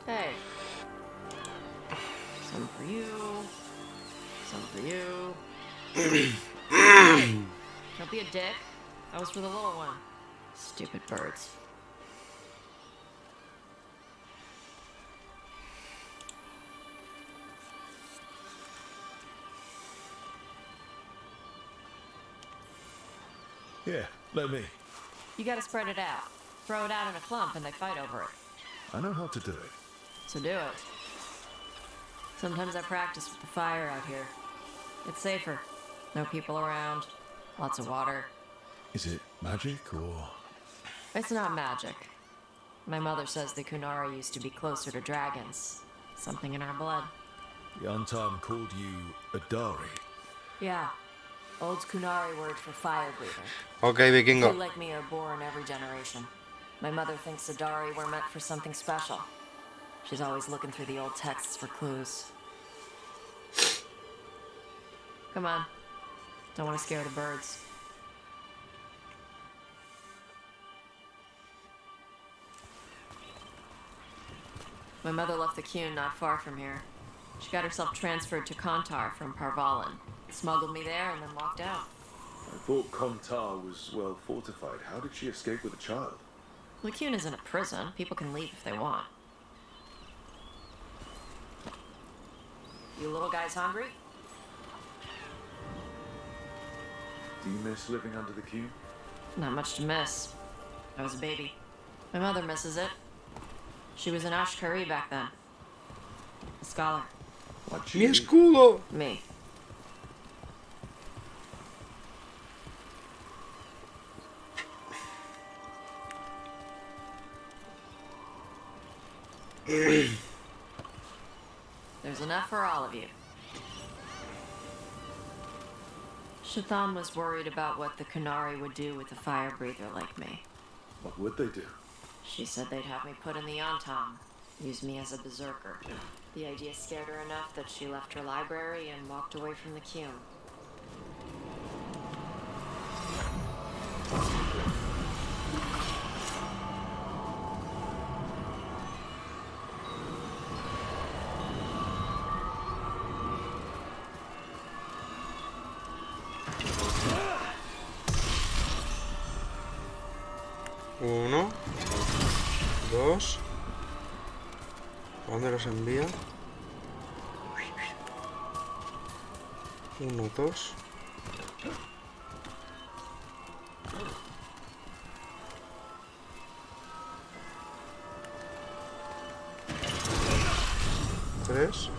Hey. Some for you. Some for you. Hey, don't be a dick. That was for the little one. Stupid birds. Yeah, let me. You gotta spread it out. Throw it out in a clump and they fight over it. I know how to do it. So do it. Sometimes I practice with the fire out here. It's safer. No people around. Lots of water. Is it magic or... It's not magic. My mother says the Kunari used to be closer to dragons. Something in our blood. The Untarm called you a Dari? Yeah. Old Kunari word for fire breather. Ok, Two vikingo. like me are born every generation. My mother thinks the Dari were meant for something special. She's always looking through the old texts for clues. Come on. Don't want to scare the birds. My mother left the Qun not far from here. She got herself transferred to Kontar from Parvalan. Smuggled me there and then walked out. I thought Kontar was well fortified. How did she escape with a child? The Qun isn't a prison. People can leave if they want. You little guys hungry? Do you miss living under the Q? Not much to miss. I was a baby. My mother misses it. She was an Ashkari back then. A scholar. What'd Mi you... escudo. Me. There's enough for all of you. Shathan was worried about what the Kunari would do with a fire breather like me. What would they do? She said they'd have me put in the Antam, use me as a berserker. The idea scared her enough that she left her library and walked away from the Qun. Uno. Dos. ¿A dónde los envía? Uno, dos. Tres.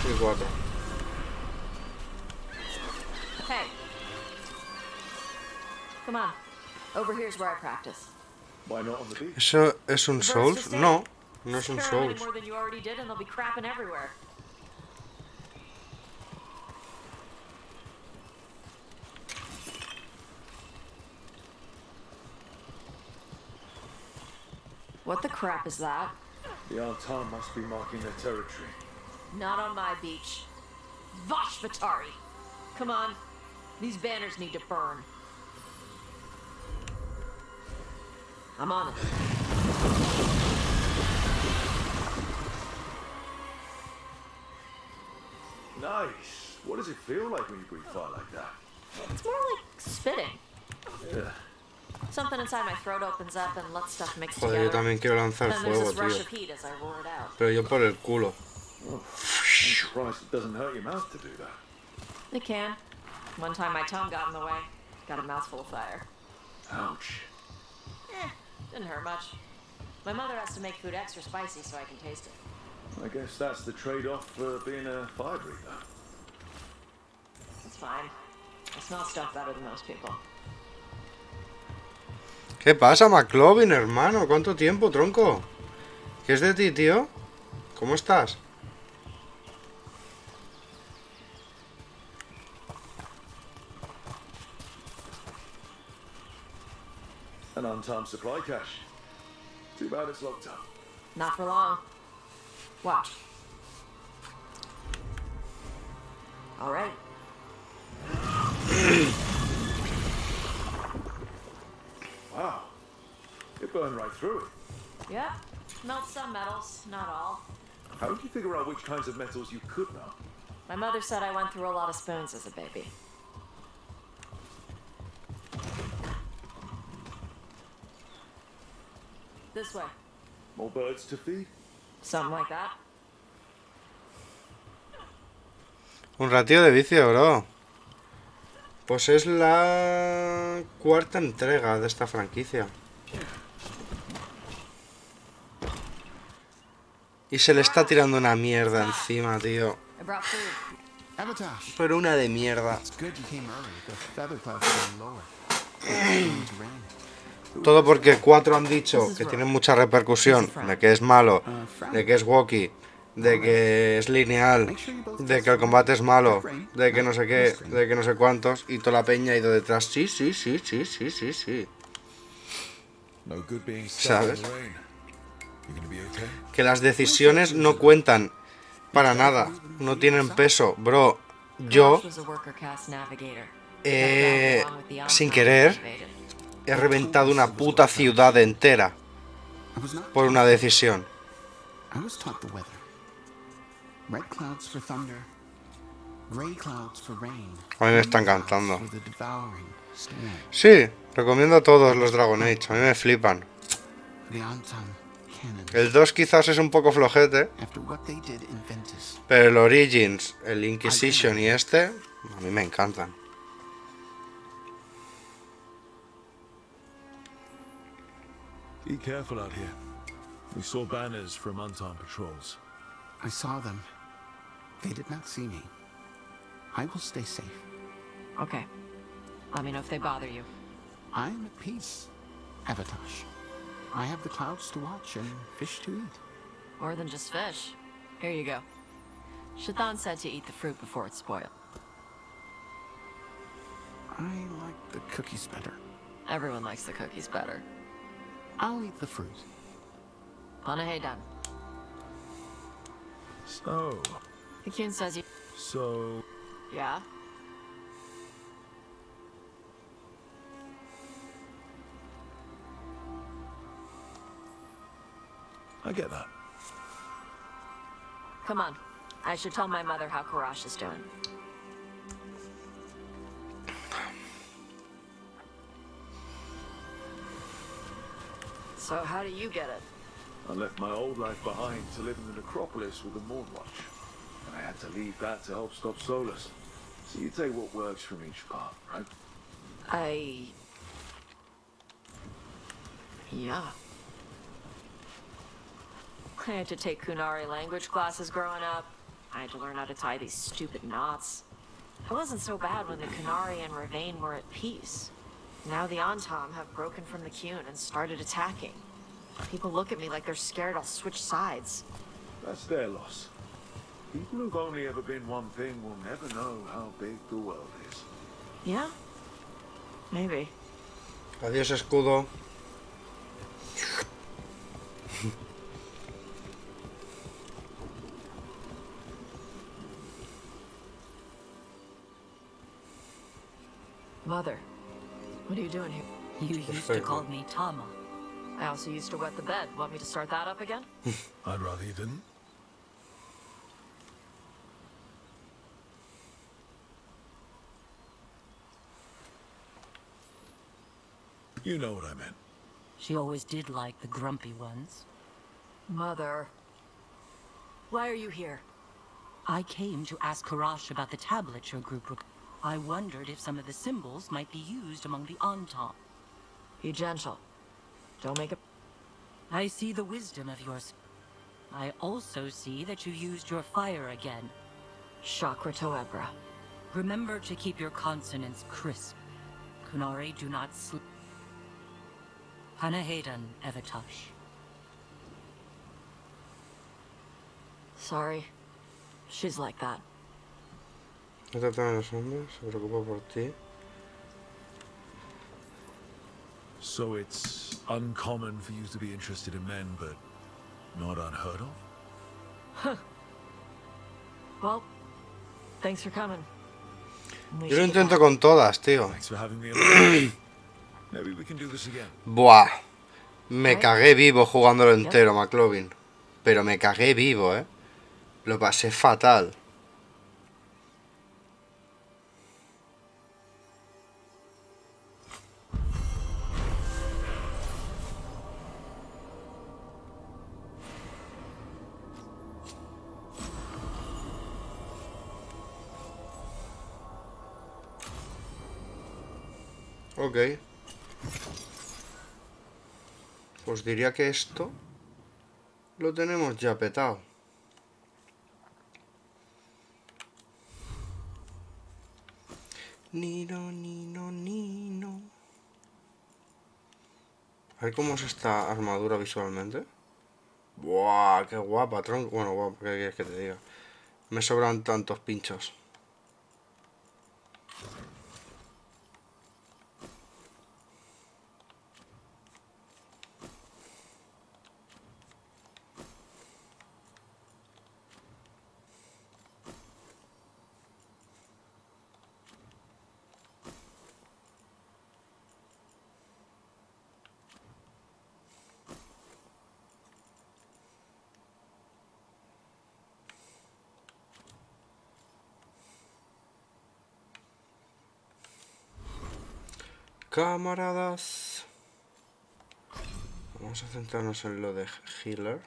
Y cuatro. Hey. Come on. Over here's where I practice. Why not on the beach? ¿Eso es un The birds Souls? just ate. No, no es un Scare 'em any Souls. more than you already did, and they'll be crapping everywhere. What the crap is that? The Antar must be marking their territory. Not on my beach. Vashvatari! Come on. These banners need to burn. I'm on it. Nice. What does it feel like when you breathe fire like that? It's more like spitting. Yeah. Something inside my throat opens up and lets stuff mix Joder, yo together. también quiero lanzar Then there's fuego, this rush tío. of heat as I roar it out. Pero yo por el culo. I'm surprised it doesn't hurt your mouth to do that. It can. One time my tongue got in the way. Got a mouthful of fire. Ouch. Didn't hurt much. My mother has to make food extra spicy so I can taste it. I guess that's the trade-off for being a fire breather. It's fine. I smell stuff better than most people. ¿Qué pasa, McLovin, hermano? ¿Cuánto tiempo, tronco? ¿Qué es de ti, tío? ¿Cómo estás? An untimed supply cache. Too bad it's locked up. Not for long. Watch. All right. Wow. It burned right through it. Yep. Melts some metals, not all. How did you figure out which kinds of metals you could melt? My mother said I went through a lot of spoons as a baby. This way. More birds to feed? Something like that. Un ratillo de vicio, bro. Pues es la cuarta entrega de esta franquicia. Y se le está tirando una mierda encima, tío. I brought food. Avatash, Pero una de mierda. it's good you came early. The feather clouds are getting lower. It's going to rain. Todo porque 4 han dicho que tienen mucha repercusión. De que es malo, de que es walkie, de que es lineal, de que el combate es malo, de que no sé qué, de que no sé cuántos. Y toda la peña ha ido detrás. Sí, sí, sí, sí, sí, sí, sí. No good being stuck ¿Sabes? in the rain. You gonna be okay? Que las decisiones no cuentan para nada. No tienen peso, bro. Yo, Crash was a worker class navigator. sin querer, he reventado una puta ciudad entera I was not por una decisión. I was taught the weather. Red clouds for thunder, gray clouds for rain. A mí me está green clouds encantando. for the devouring storm. Sí, recomiendo a todos los Dragon Age. A mí me flipan. The Anton cannon. El 2 quizás es un poco flojete, After what they did in Ventus, pero el Origins, el Inquisition y este, a mí me encantan. Be careful out here. We saw banners from unarmed patrols. I saw them. They did not see me. I will stay safe. Okay. Let me know if they bother you. I am at peace, Avatash. I have the clouds to watch and fish to eat. More than just fish. Here you go. Shathan said to eat the fruit before it's spoiled. I like the cookies better. Everyone likes the cookies better. I'll eat the fruit. Panaheydan. So, The king says you... so Yeah? I get that. Come on. I should tell my mother how Karash is doing. So how do you get it? I left my old life behind to live in the necropolis with the Moonwatch. And I had to leave that to help stop Solus. So you take what works from each part, right? Yeah. I had to take Kunari language classes growing up. I had to learn how to tie these stupid knots. It wasn't so bad when the Kunari and Ravane were at peace. Now the Antom have broken from the Qun and started attacking. People look at me like they're scared I'll switch sides. That's their loss. People who've only ever been one thing will never know how big the world is. Yeah? Maybe. Adiós, escudo. Mother, what are you doing here? You used to call me Tama. I also used to wet the bed. Want me to start that up again? I'd rather you didn't. You know what I meant. She always did like the grumpy ones. Mother. Why are you here? I came to ask Karash about the tablet your group I wondered if some of the symbols might be used among the Antom. Be gentle. Don't make it... I see the wisdom of yours. I also see that you used your fire again. Chakra Toebra. Remember to keep your consonants crisp. Kunari do not sleep. Panaheydan, Evatash. Sorry. She's like that. No trata de los hombres, se preocupa por ti. So it's uncommon for you to be interested in men, but not unheard of? Well, thanks for coming. We Yo lo should get intento back. con todas, tío. Thanks for having me along. Maybe we can do this again. Buah. Me cagué vivo jugándolo entero, McLovin. Pero me cagué vivo, ¿eh? Lo pasé fatal. Ok. Pues diría que esto lo tenemos ya petado. Nino, nino, nino. A ver cómo es esta armadura visualmente. Buah, qué guapa, tronco. Bueno, guapa, ¿qué quieres que te diga? Me sobran tantos pinchos. Camaradas. Vamos a centrarnos en lo de healer.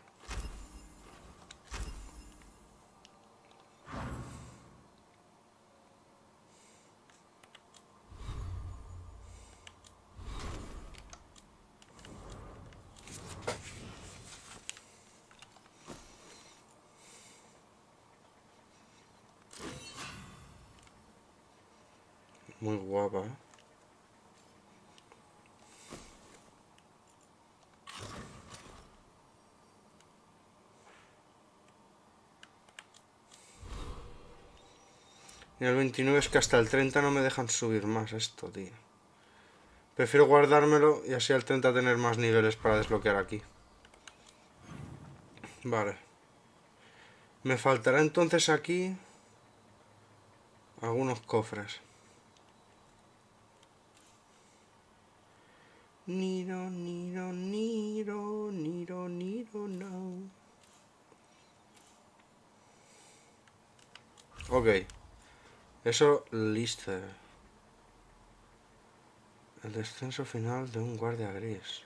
Muy guapa, ¿eh? Y el 29 es que hasta el 30 no me dejan subir más esto, tío. Prefiero guardármelo y así al 30 tener más niveles para desbloquear aquí. Vale. Me faltará entonces aquí algunos cofres. Niro, niro, niro, niro, niro, no. Ok. Eso listo. El descenso final de un guardia gris.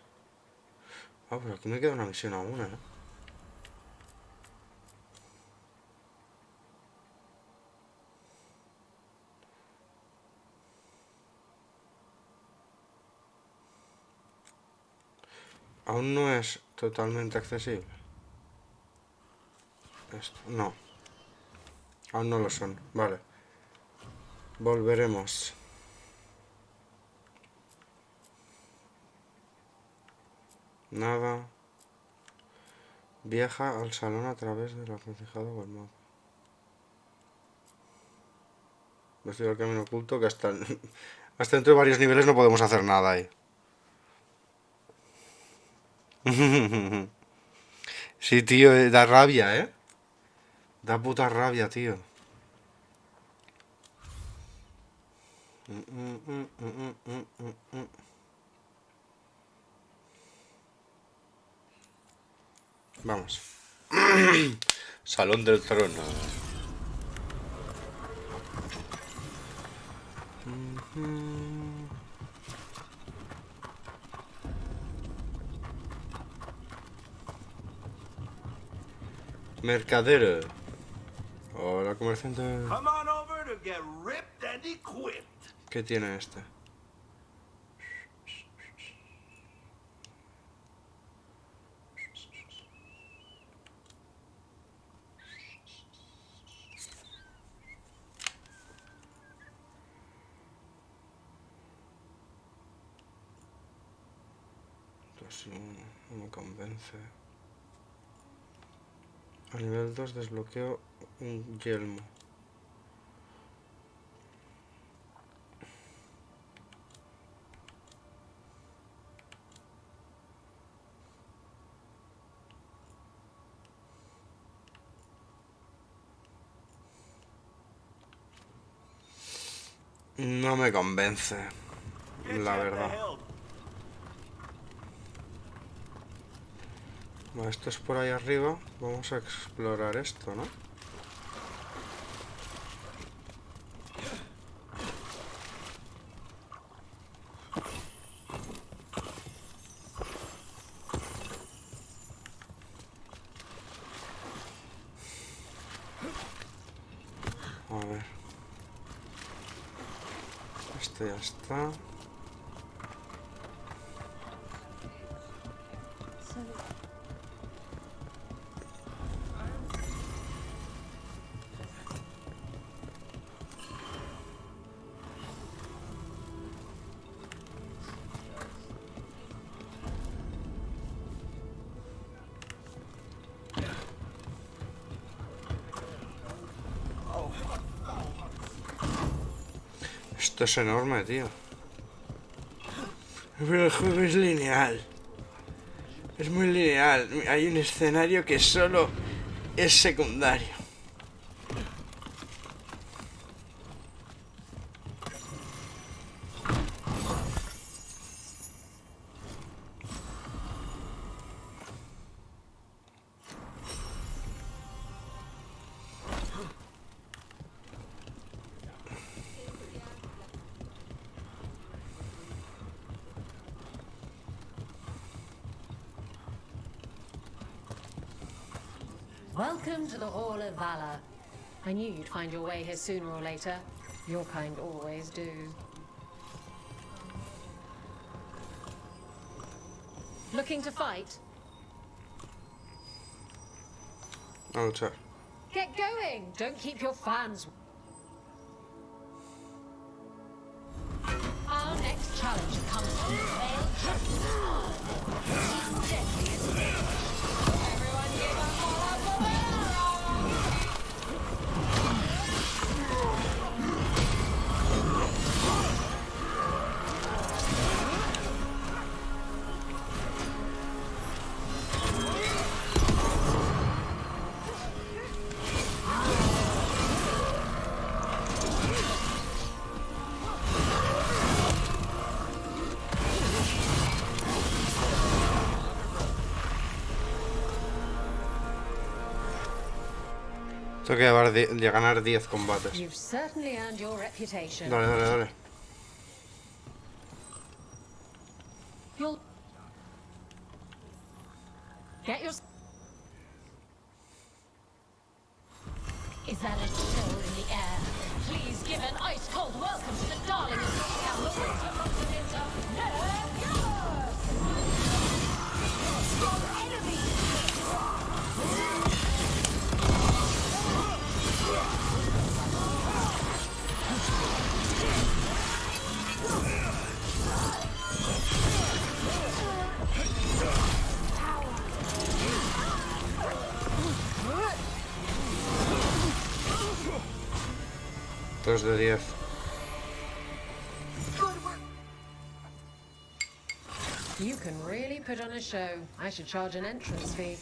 Ah, pues aquí me queda una misión aún, ¿eh? Aún no es totalmente accesible. Esto, no. Aún no lo son. Vale. Volveremos. Nada. Viaja al salón a través del aconsejado o el mapa. Investiga el camino oculto que hasta dentro de varios niveles no podemos hacer nada ahí. Sí, tío, da rabia, ¿eh? Da puta rabia, tío. Vamos. Salón del trono. Mercadero. Hola, comerciante. Come on over to get ripped and equipped. ¿Qué tiene este? Entonces, no me convence. A nivel 2 desbloqueo un yelmo. No me convence, la verdad. Bueno, esto es por ahí arriba. Vamos a explorar esto, ¿no? A ver. Este ya está. Esto es enorme, tío. Pero el juego es lineal. Es muy lineal. Hay un escenario que solo es secundario. Welcome to the Hall of Valor. I knew you'd find your way here sooner or later. Your kind always do. Looking to fight? A luchar. Get going! Don't keep your fans. Our next challenge comes from Veilguard. Everyone give up all out for Veilguard! Tengo que ganar 10 combates. You've certainly earned your reputation. Dale, dale, dale. You'll get your. Is that a chill in the air? Please give an ice cold welcome to the darling of the winter months of winter. Dos de 10. You can really put on a show. I should charge an entrance fee.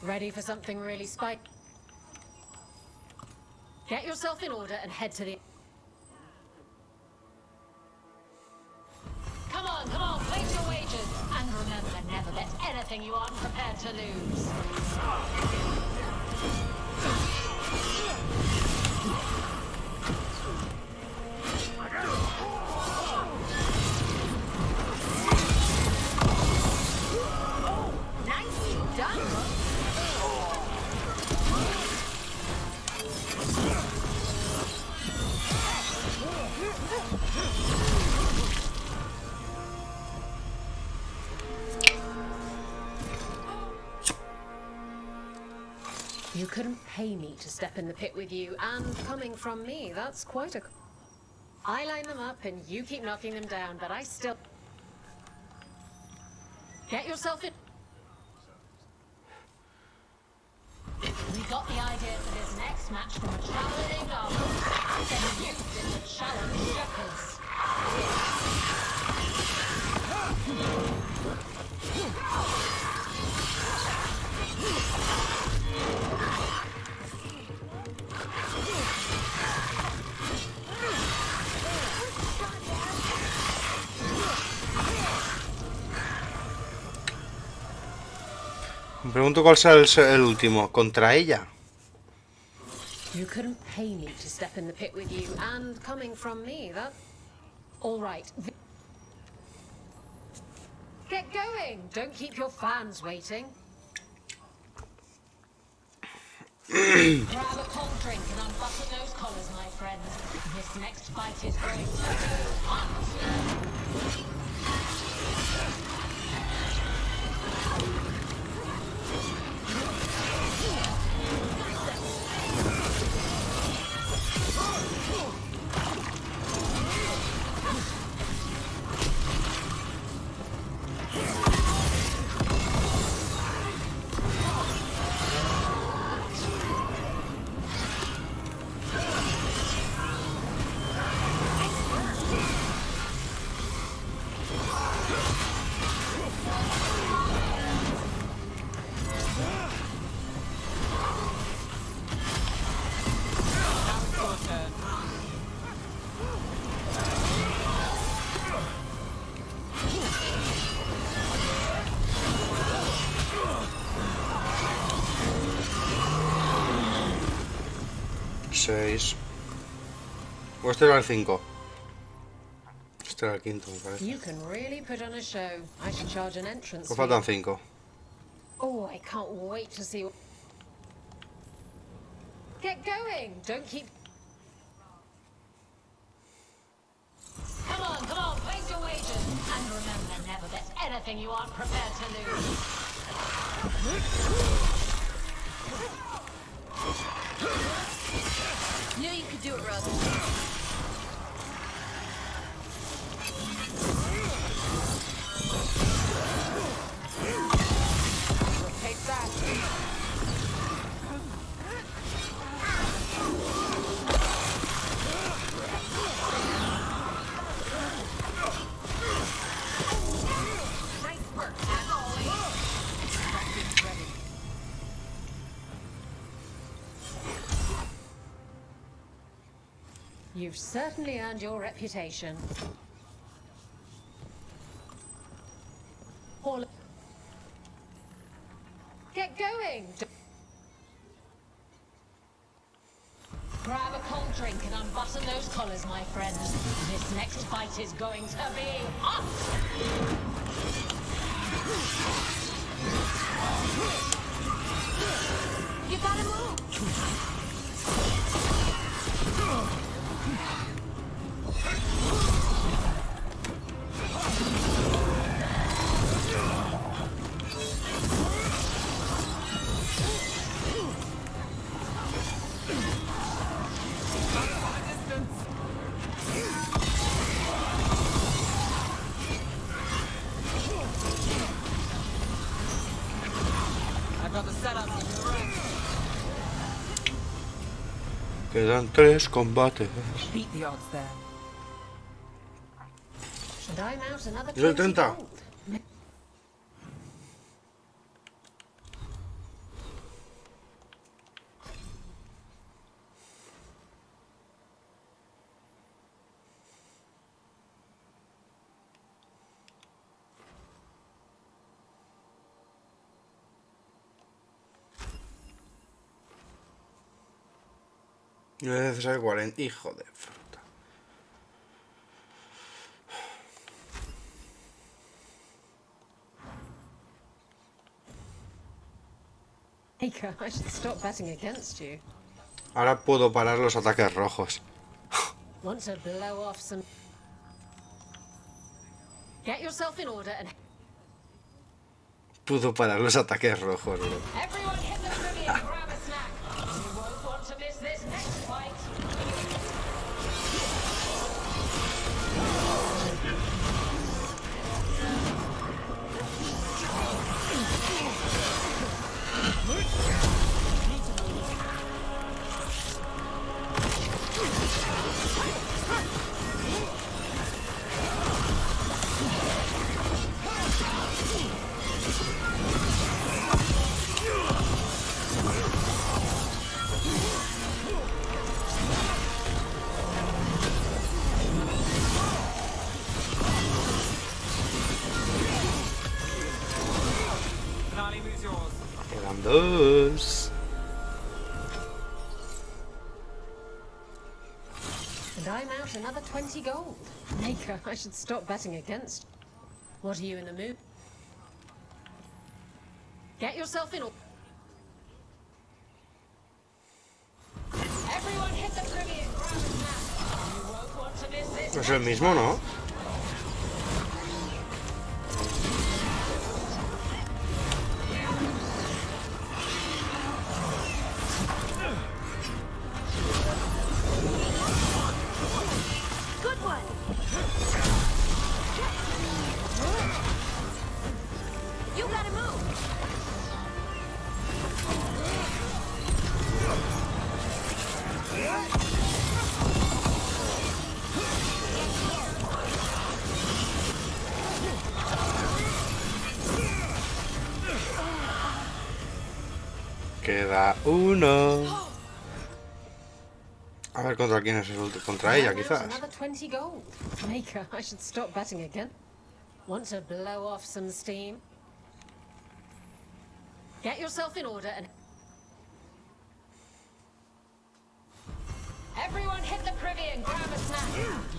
Ready for something really spicy? Get yourself in order and head to the... Come on, place your wagers. And remember, never bet anything you aren't prepared to lose. Nicely done. You couldn't pay me to step in the pit with you, and coming from me, that's quite a... I line them up and you keep knocking them down, but I still... Get yourself in... We got the idea for this next match from a traveling army. Then used in the challenge shepherds. Me pregunto cuál será el último. ¿Contra ella? You couldn't pay me to step in the pit with you, and coming from me, that... All right. Get going! Don't keep your fans waiting. Grab a cold drink and unbutton those collars, my friend. This next fight is going to be hot. 6. O este era el 5. Este era el quinto, me parece. You can really put on a show. I should charge an entrance Pues fee. faltan 5. Oh, I can't wait to see. Get going! Don't keep. Come on, place your wagers. And remember, never bet anything you aren't prepared to lose. Knew you could do it, Russ. Take that. Nice work, as always. You've certainly earned your reputation. All. Get going! Grab a cold drink and unbutton those collars, my friends. This next fight is going to be hot! You gotta move! I've got the setup. Quedan 3 combates. Beat the odds there. And I'm out another Es el 20 30. gold. No es necesario 40. Hijo de fruta. Mika, I should stop betting against you. Ahora puedo parar los ataques rojos. Want to blow off some. Get yourself in order and. Puedo parar los ataques rojos, bro. Everyone hit the trivia and grab a snack. You won't want to miss this next fight. Finale moves yours. Quedan 2. And I'm out another 20 gold. Mika, I should stop betting against. What are you in the mood? Get yourself in order. Everyone hit the trivia and grab a snack. You won't want to miss this. No es el mismo, ¿no? Good one! You gotta move! Queda 1. A ver contra quién es el último. Contra ella, I'm out quizás. another 20 gold. Mika, I should stop betting again. Want to blow off some steam? Get yourself in order and. Everyone hit the privy and grab a snack.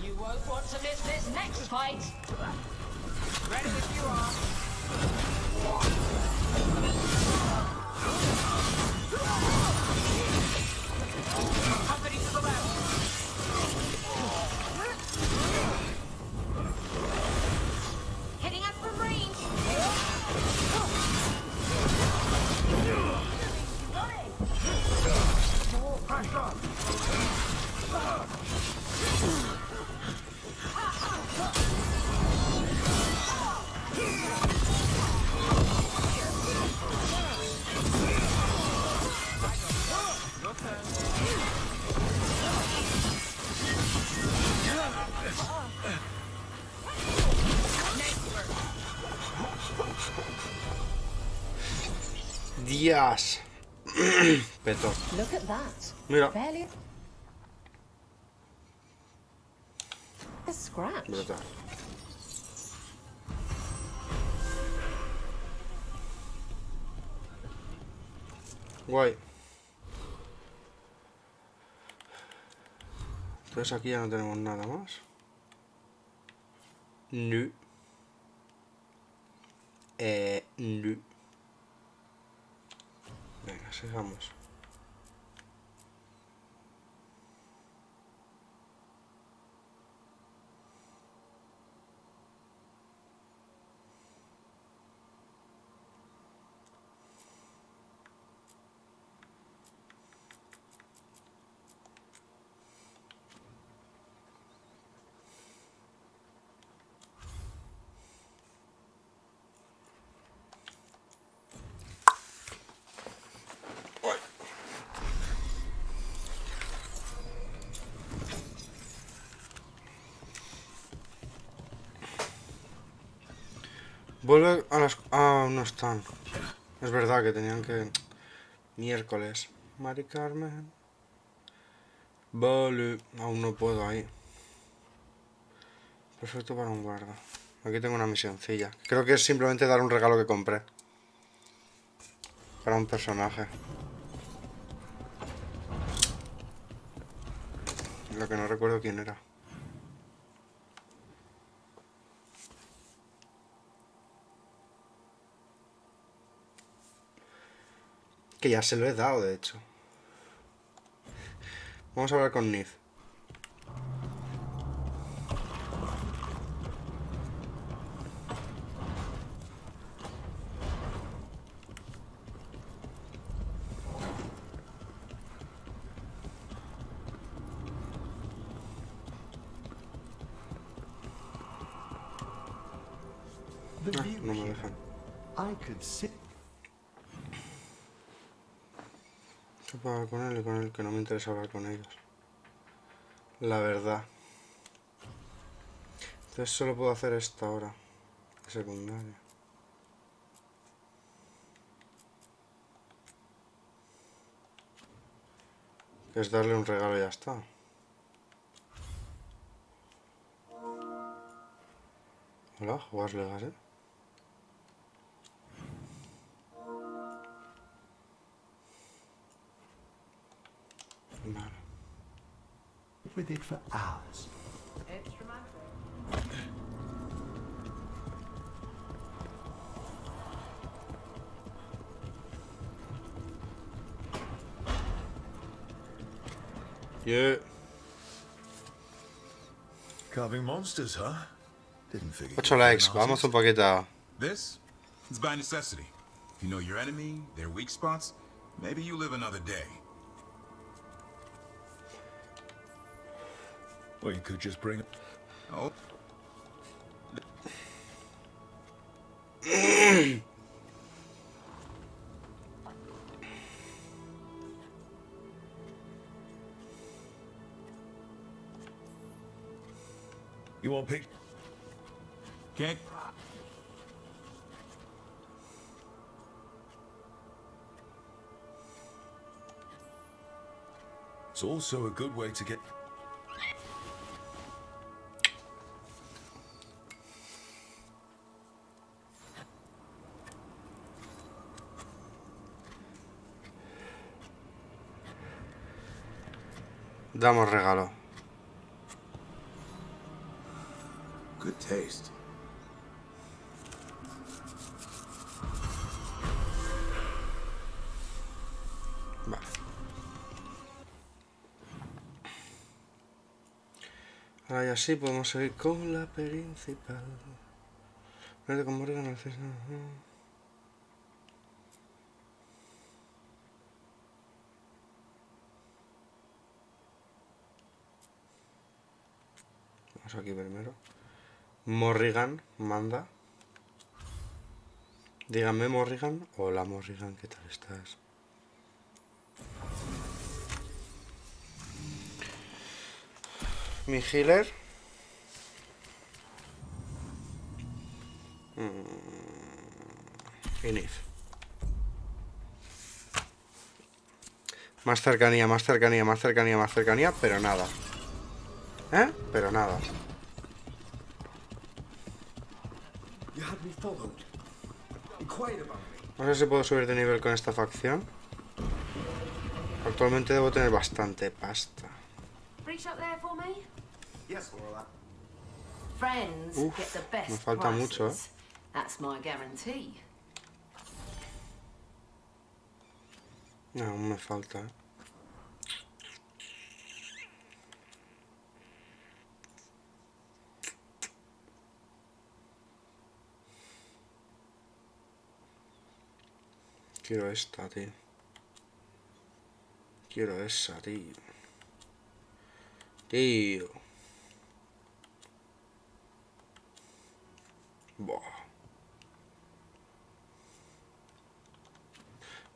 You won't want to miss this next fight. Ready if you are. Company to the left. Hitting us from range. Dios. Peto. Look at that. Mira. Barely a scratch. Brutal. Guay. Entonces aquí ya no tenemos nada más. No. No. Venga, sigamos. Vuelve a las... Ah, no están. Es verdad que tenían que... Miércoles. Mari Carmen. Vale. Aún no puedo ahí. Perfecto para un guarda. Aquí tengo una misioncilla. Creo que es simplemente dar un regalo que compré. Para un personaje. Lo que no recuerdo quién era. Que ya se lo he dado, de hecho. Vamos a hablar con Nif. No me dejan. I could sit. Se puede hablar con él y con él, que no me interesa hablar con ellos. La verdad. Entonces solo puedo hacer esta ahora. Secundaria. Que es darle un regalo y ya está. Hola, jugas legas, ¿eh? Vale. With it for hours. It's romantic. Yeah. Carving monsters, huh? Didn't figure. 8 likes, vamos un poquito. This? It's by necessity. If you know your enemy, their weak spots, maybe you live another day. Well, you could just bring. Oh. You want pick? Can't. It's also a good way to get. Damos regalo. Good taste. Vale. Ahora ya sí podemos seguir con la principal. Vete con Morgan al cine. Vamos aquí primero. Morrigan manda. Díganme Morrigan. Hola Morrigan, ¿qué tal estás? Mi healer. Inif. Más cercanía, más cercanía, más cercanía, más cercanía, pero nada. ¿Eh? Pero nada. No sé si puedo subir de nivel con esta facción. Actualmente debo tener bastante pasta. Reach up there for me. Yes, Laura. Friends Uf, get the best me falta prices. mucho, ¿eh? That's my guarantee. No, aún me falta, ¿eh? Quiero esta, tío. Quiero esa, tío. Tío. Buah.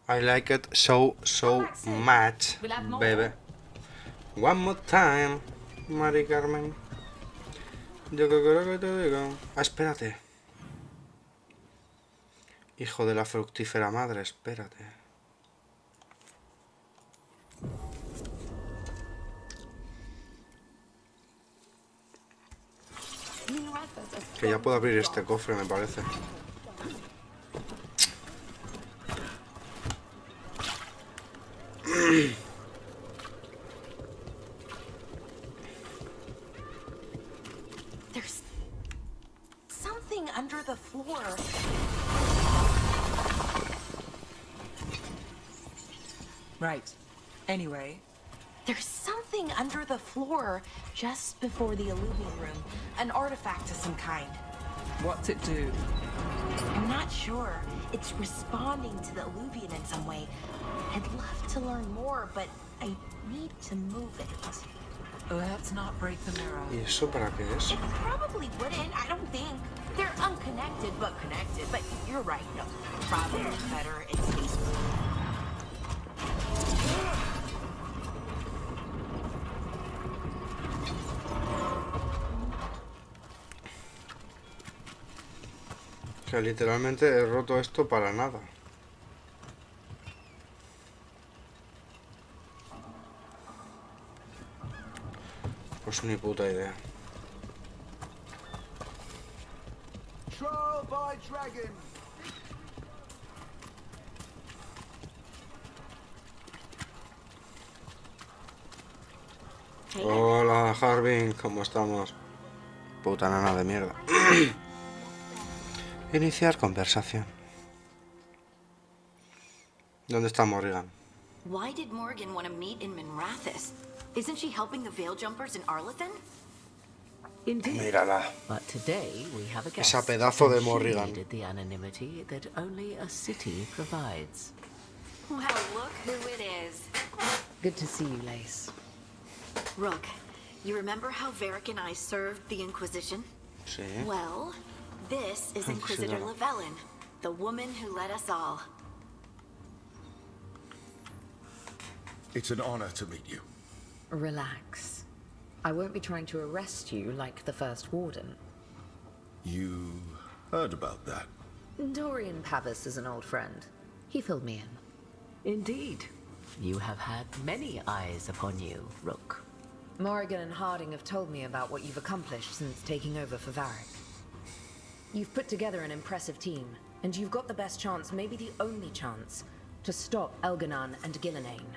I like it so much, baby. One more time, Mari Carmen. Yo creo que te digo. Ah, espérate. Hijo de la fructífera madre, espérate. Que ya puedo abrir este cofre, me parece. There's something under the floor. Right. Anyway. There's something under the floor just before the illusion room. An artifact of some kind. What's it do? I'm not sure. It's responding to the illusion in some way. I'd love to learn more, but I need to move it. Let's not break the mirror. ¿Y eso para qué es? It probably wouldn't, I don't think. They're unconnected, but connected. But you're right, no. Probably better it stays. Que literalmente he roto esto para nada. Pues ni puta idea. Trial by dragon. Hola, Harbin, ¿cómo estamos? Puta nana de mierda. Iniciar conversación. ¿Dónde está Morrigan? Why did Morgan want to meet in Minrathous? Isn't she helping the Veil Jumpers in Arlathan? Indeed. Mírala. But today we have a guest. Esa pedazo de and she Morrigan. needed the anonymity that only a city provides. Well, look who it is. Good to see you, Lace. Rook, you remember how Varric and I served the Inquisition? Sí. Well, this is Inquisitor Inquisidora. Llewellyn, the woman who led us all. It's an honor to meet you. Relax. I won't be trying to arrest you like the first warden. You heard about that? Dorian Pavis is an old friend. He filled me in. Indeed. You have had many eyes upon you, Rook. Morrigan and Harding have told me about what you've accomplished since taking over for Varric. You've put together an impressive team, and you've got the best chance, maybe the only chance, to stop Elganon and Gillenane.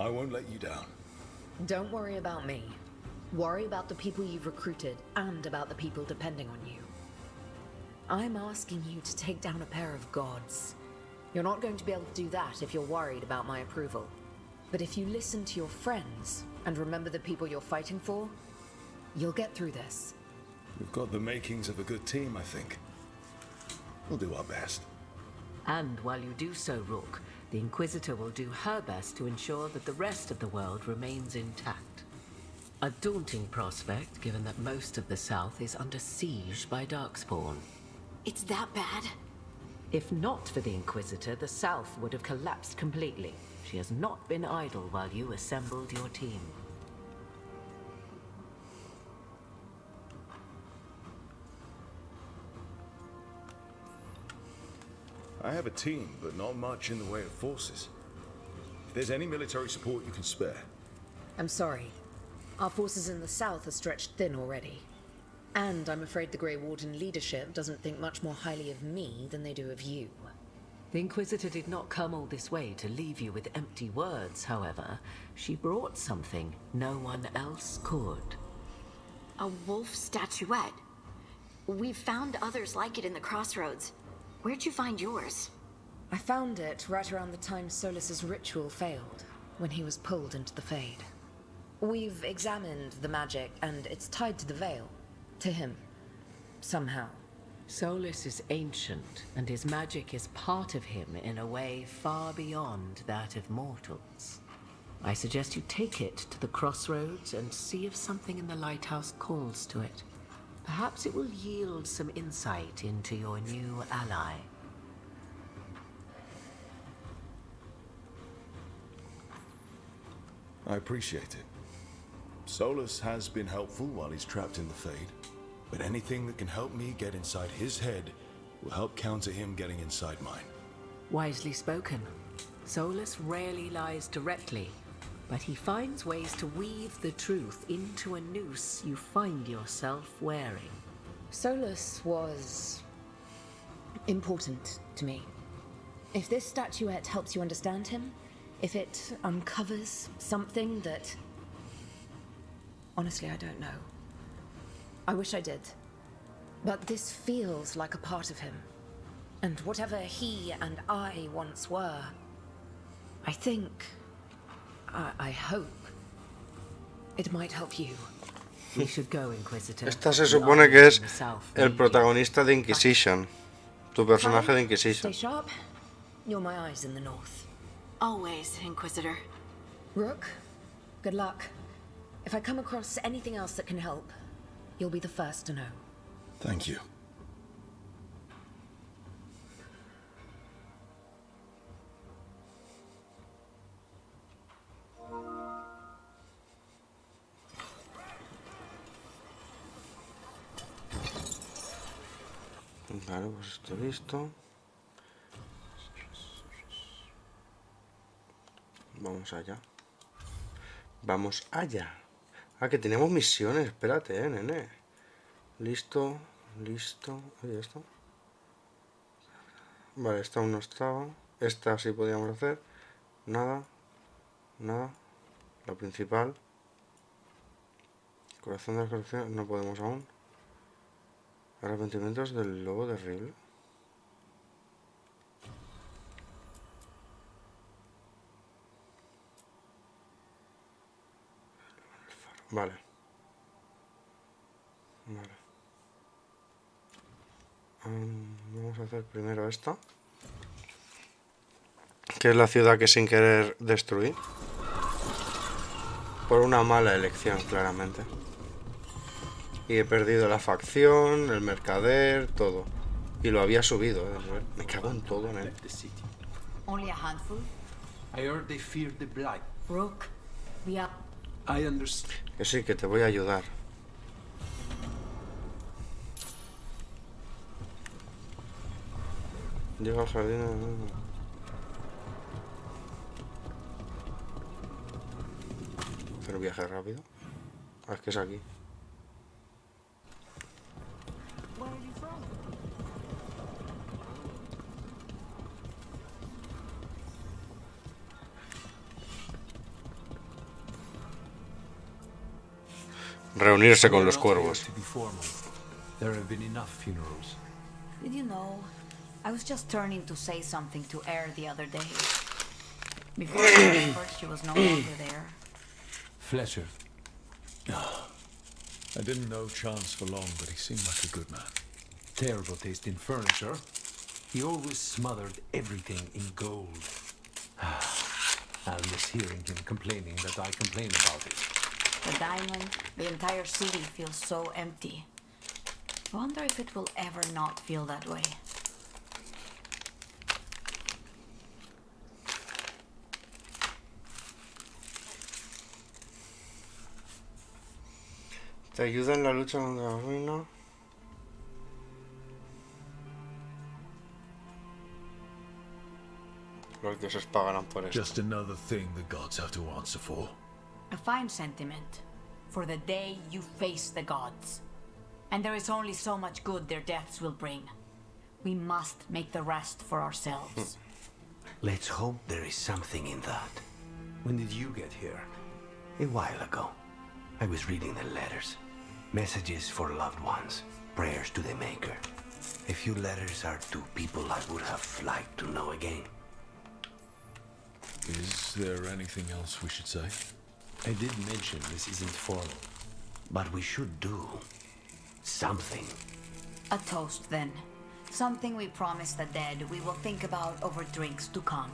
I won't let you down. Don't worry about me. Worry about the people you've recruited and about the people depending on you. I'm asking you to take down a pair of gods. You're not going to be able to do that if you're worried about my approval. But if you listen to your friends and remember the people you're fighting for, you'll get through this. We've got the makings of a good team, I think. We'll do our best. And while you do so, Rook, the Inquisitor will do her best to ensure that the rest of the world remains intact. A daunting prospect, given that most of the South is under siege by Darkspawn. It's that bad? If not for the Inquisitor, the South would have collapsed completely. She has not been idle while you assembled your team. I have a team, but not much in the way of forces. If there's any military support you can spare. I'm sorry. Our forces in the south are stretched thin already. And I'm afraid the Grey Warden leadership doesn't think much more highly of me than they do of you. The Inquisitor did not come all this way to leave you with empty words, however. She brought something no one else could. A wolf statuette. We've found others like it in the crossroads. Where'd you find yours? I found it right around the time Solus's ritual failed, when he was pulled into the Fade. We've examined the magic, and it's tied to the veil. To him. Somehow. Solus is ancient, and his magic is part of him in a way far beyond that of mortals. I suggest you take it to the crossroads and see if something in the lighthouse calls to it. Perhaps it will yield some insight into your new ally. I appreciate it. Solus has been helpful while he's trapped in the Fade, but anything that can help me get inside his head will help counter him getting inside mine. Wisely spoken. Solus rarely lies directly, but he finds ways to weave the truth into a noose you find yourself wearing. Solus was important to me. If this statuette helps you understand him, if it uncovers something that... Honestly, I don't know. I wish I did. But this feels like a part of him. And whatever he and I once were, I think... I hope... it might help you. We should go, Inquisitor. Esta se supone que es el protagonista de Inquisition. Tu personaje de Inquisition. Stay sharp. You're my eyes in the north. Always, Inquisitor. Rook, good luck. If I come across anything else that can help, you'll be the first to know. Thank you. Vale, pues esto listo. Vamos allá. Vamos allá. Ah, que tenemos misiones. Espérate, nene. Listo, listo. Oye, esto. Vale, esta aún no estaba. Esta sí podíamos hacer. Nada. Nada. La principal. Corazón de las colecciones. No podemos aún. Arrepentimientos del lobo de Riel. Vale. Vale. Vamos a hacer primero esta. Que es la ciudad que sin querer destruí. Por una mala elección, claramente. Y he perdido la facción, el mercader, todo. Y lo había subido, Me cago en todo, ¿eh? Only a handful? I heard they feared the blight. Rook, we are... I understand. Que sí, que te voy a ayudar. Llega al jardín. Hacer un viaje rápido. Ah, es que es aquí. reunirse con los cuervos. To be formal. There have been enough funerals. Did you know? I was just turning to say something to Air the other day. Before I remembered, she was no longer there. Fletcher. I didn't know Chance for long, but he seemed like a good man. Terrible taste in furniture. He always smothered everything in gold. I'll miss hearing him complaining that I complain about it. The diamond, the entire city feels so empty. I wonder if it will ever not feel that way. ¿Te ayuda en la lucha contra la ruina? Los dioses pagarán por esto. Just another thing the gods have to answer for. A fine sentiment for the day you face the gods. And there is only so much good their deaths will bring. We must make the rest for ourselves. Let's hope there is something in that. When did you get here? A while ago. I was reading the letters. Messages for loved ones. Prayers to the Maker. A few letters are to people I would have liked to know again. Is there anything else we should say? I did mention this isn't formal. But we should do something. A toast, then. Something we promise the dead we will think about over drinks to come.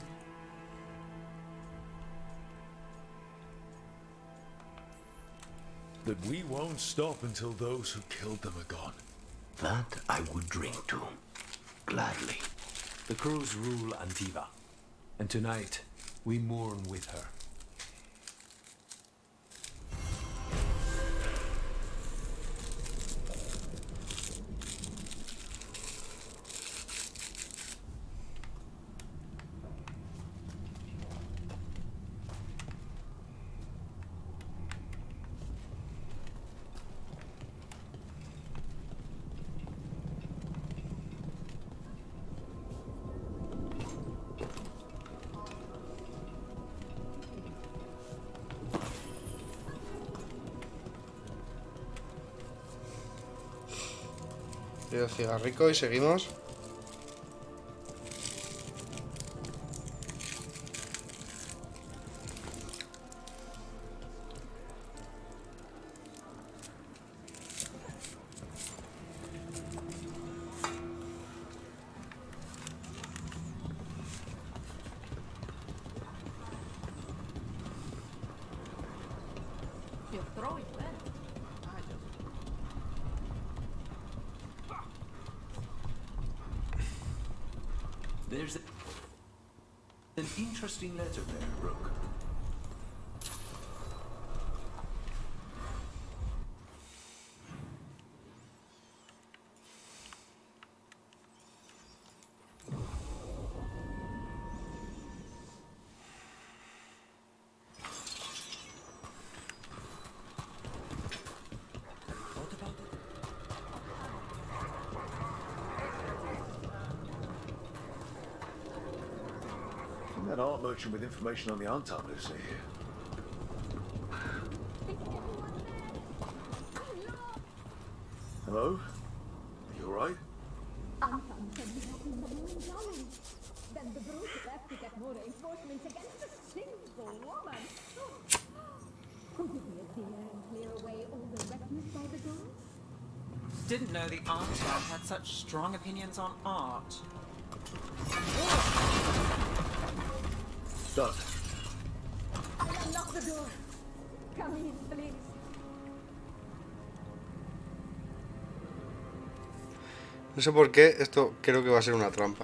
That we won't stop until those who killed them are gone. That I would drink to. Gladly. The crews rule Antiva. And tonight, we mourn with her. Pido cigarrico y seguimos. There's an interesting letter there, Brooke. That art merchant with information on the Antam lives near here. Hello? Are you alright? Antam said he had been going. Then the group left to get more reinforcements against a single woman. Could you be a dear and clear away all the refuse by the door? Didn't know the art club had such strong opinions on art. Done. Lock the door. Come in, please. No sé por qué, esto creo que va a ser una trampa.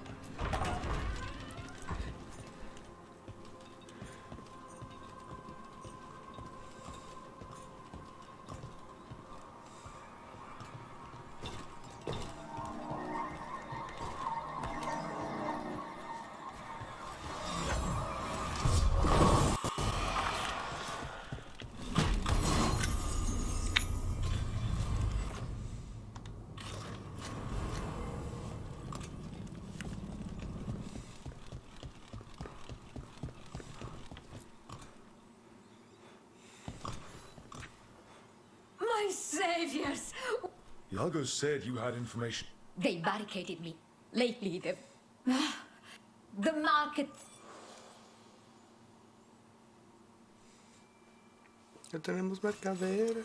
saviors! Iago said you had information. They barricaded me. Lately, the market. Ya tenemos mercadera.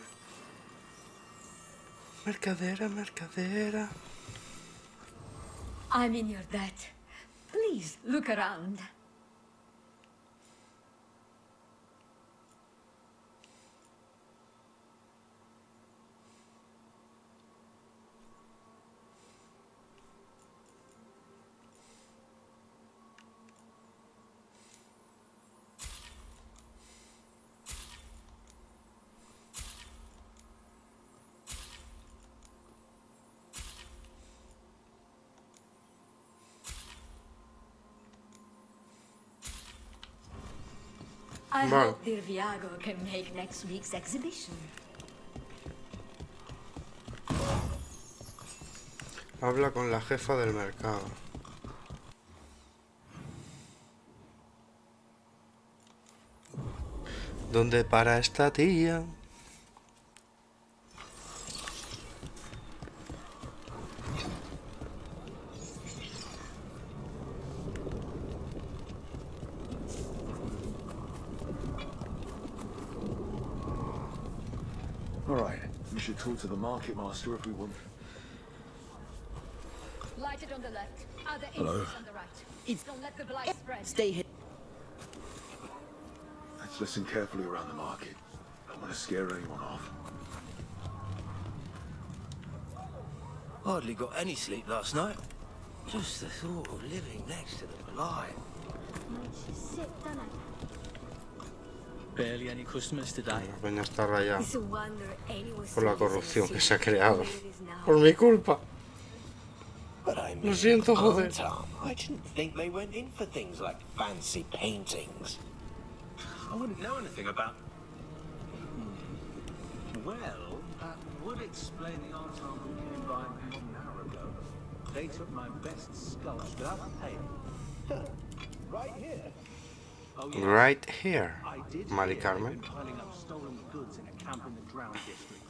Mercadera, mercadera. I'm in your debt. Please look around. I hope dear Viago can make next week's exhibition. Habla con la jefa del mercado. ¿Dónde para esta tía? Alright, we should talk to the market master if we want. Lighted on the left. Other Hello? entries on the right. Don't let the blight spread. Stay here. Let's listen carefully around the market. I don't want to scare anyone off. Hardly got any sleep last night. Just the thought of living next to the blight. Makes you sick, doesn't it? Barely any customers today. La peña está rayada It's a wonder anyone's por la still corrupción using que the se ha creado. way it is now. Por mi culpa. But I mean, Lo siento, joder. Tom, I didn't think they went in for things like fancy paintings. I wouldn't know anything about. Well, that would explain the ensemble who came by half an hour ago. They took my best sculpture without paying. Right here. Oh, yeah. Right here, I did Mari hear Carmen. they've been piling up stolen goods in a camp in the Drowned district.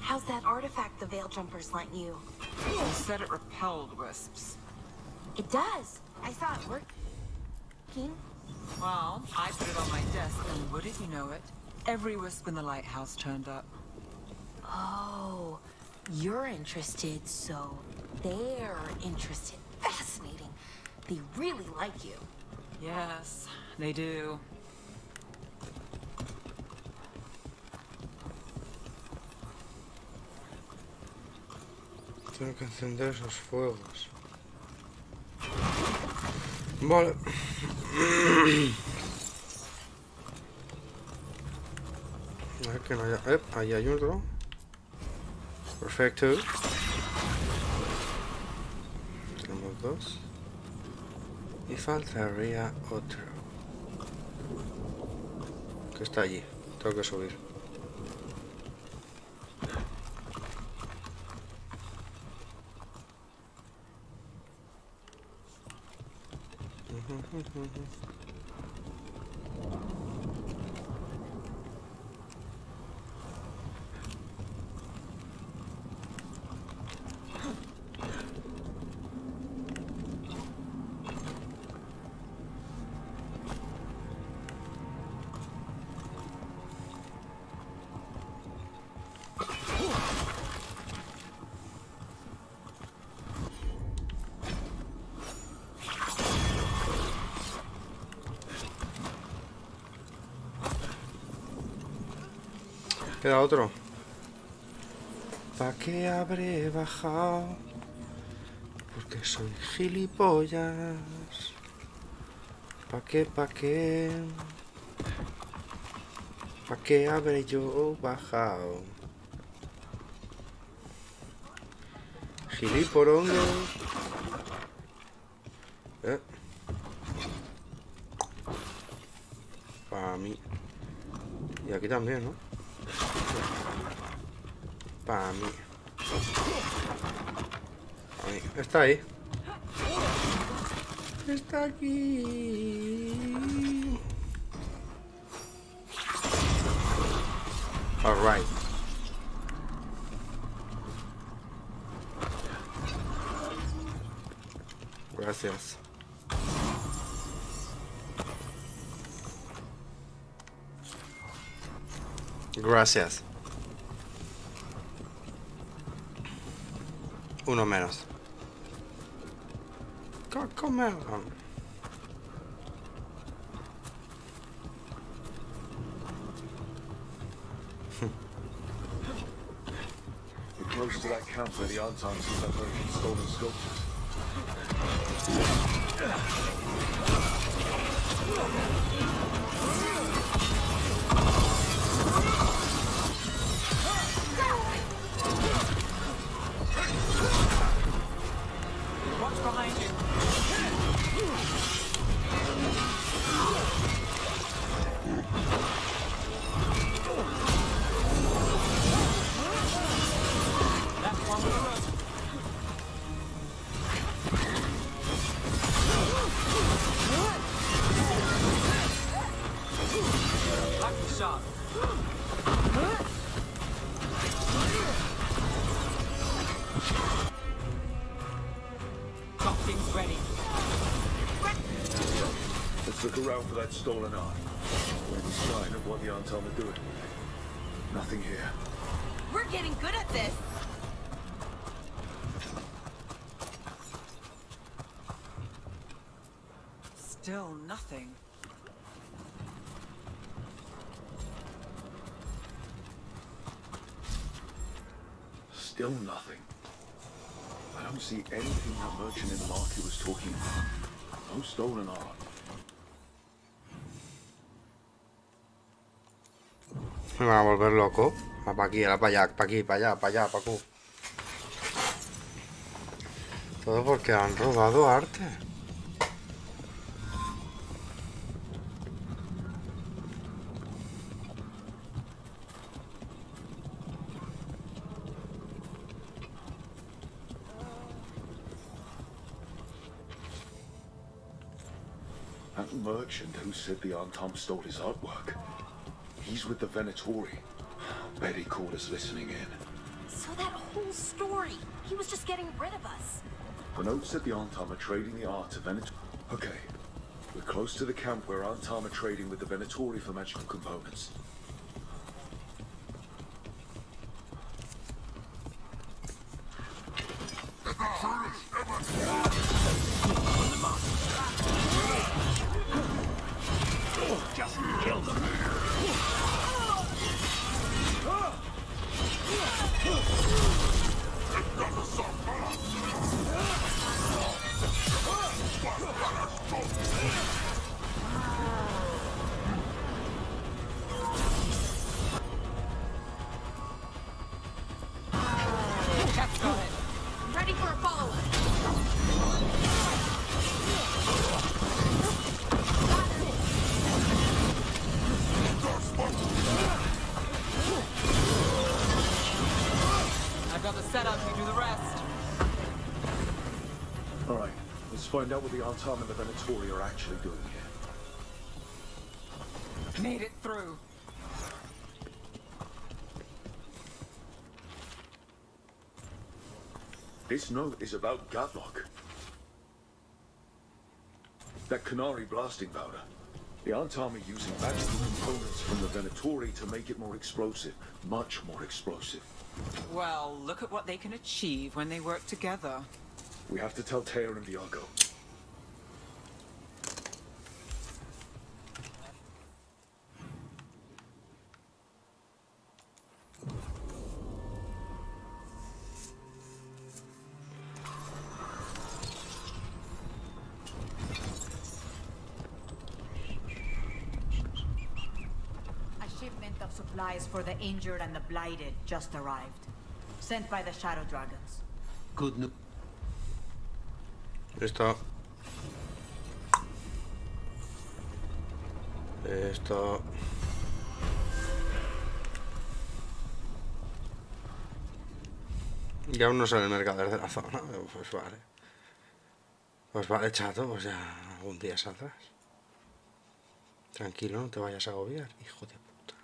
How's that artifact the Veil Jumpers lent you? They said it repelled wisps. It does. I saw it working. Well, I put it on my desk, and wouldn't you know it, every wisp in the lighthouse turned up. Oh, you're interested, so they're interested. Fascinating. They really like you. Yes, they do. Tengo que encender esos fuegos. Vale. A ver que no haya... ahí hay otro. Perfecto. Tenemos dos. Y faltaría otro. Que está allí. Tengo que subir. Queda otro. ¿Pa' qué habré bajado? Porque soy gilipollas. ¿Pa' qué, pa' qué? ¿Pa' qué habré yo bajado? Giliporongo. Para mí. Y aquí también, ¿no? Para mí. Para mí. Está ahí. Está aquí. All right. Gracias. Gracias. Uno menos. Cocomelon. We're close to that camp where the Artons have unearthed stolen sculptures. Watch behind you. That's one with the rope. Lucky shot. Things ready. Let's look around for that stolen art. Any sign of what the Arton are doing? Nothing here. We're getting good at this. Still nothing. Still nothing. I don't see anything that merchant in the market was talking about. No stolen art. Me van a volver loco. Pa' aquí, para allá, pa' aquí, para allá, para allá, pa' aquí. Todo porque han robado arte. That merchant who said the Arton stole his artwork. He's with the Venatori. Bet he caught us listening in. So that whole story, he was just getting rid of us. The note said the Arton are trading the art to Venatori. Okay, we're close to the camp where Arton are trading with the Venatori for magical components. Just kill them. Ready for a follow-up. I've got the setup, you do the rest. Alright, let's find out what the Arton and the Venatori are actually doing here. Made it through. This note is about Gatlock. That Canary blasting powder. The Arton are using magical components from the Venatori to make it more explosive. Much more explosive. Well, look at what they can achieve when they work together. We have to tell Tear and Viago. consignment of supplies for the injured and the blighted just arrived. Sent by the Shadow Dragons. Good news. Esto. Y aún no sale el mercader de la zona. Pues vale. Pues vale, chato, pues ya algún día saldrás. Tranquilo, no te vayas a agobiar, hijo de puta.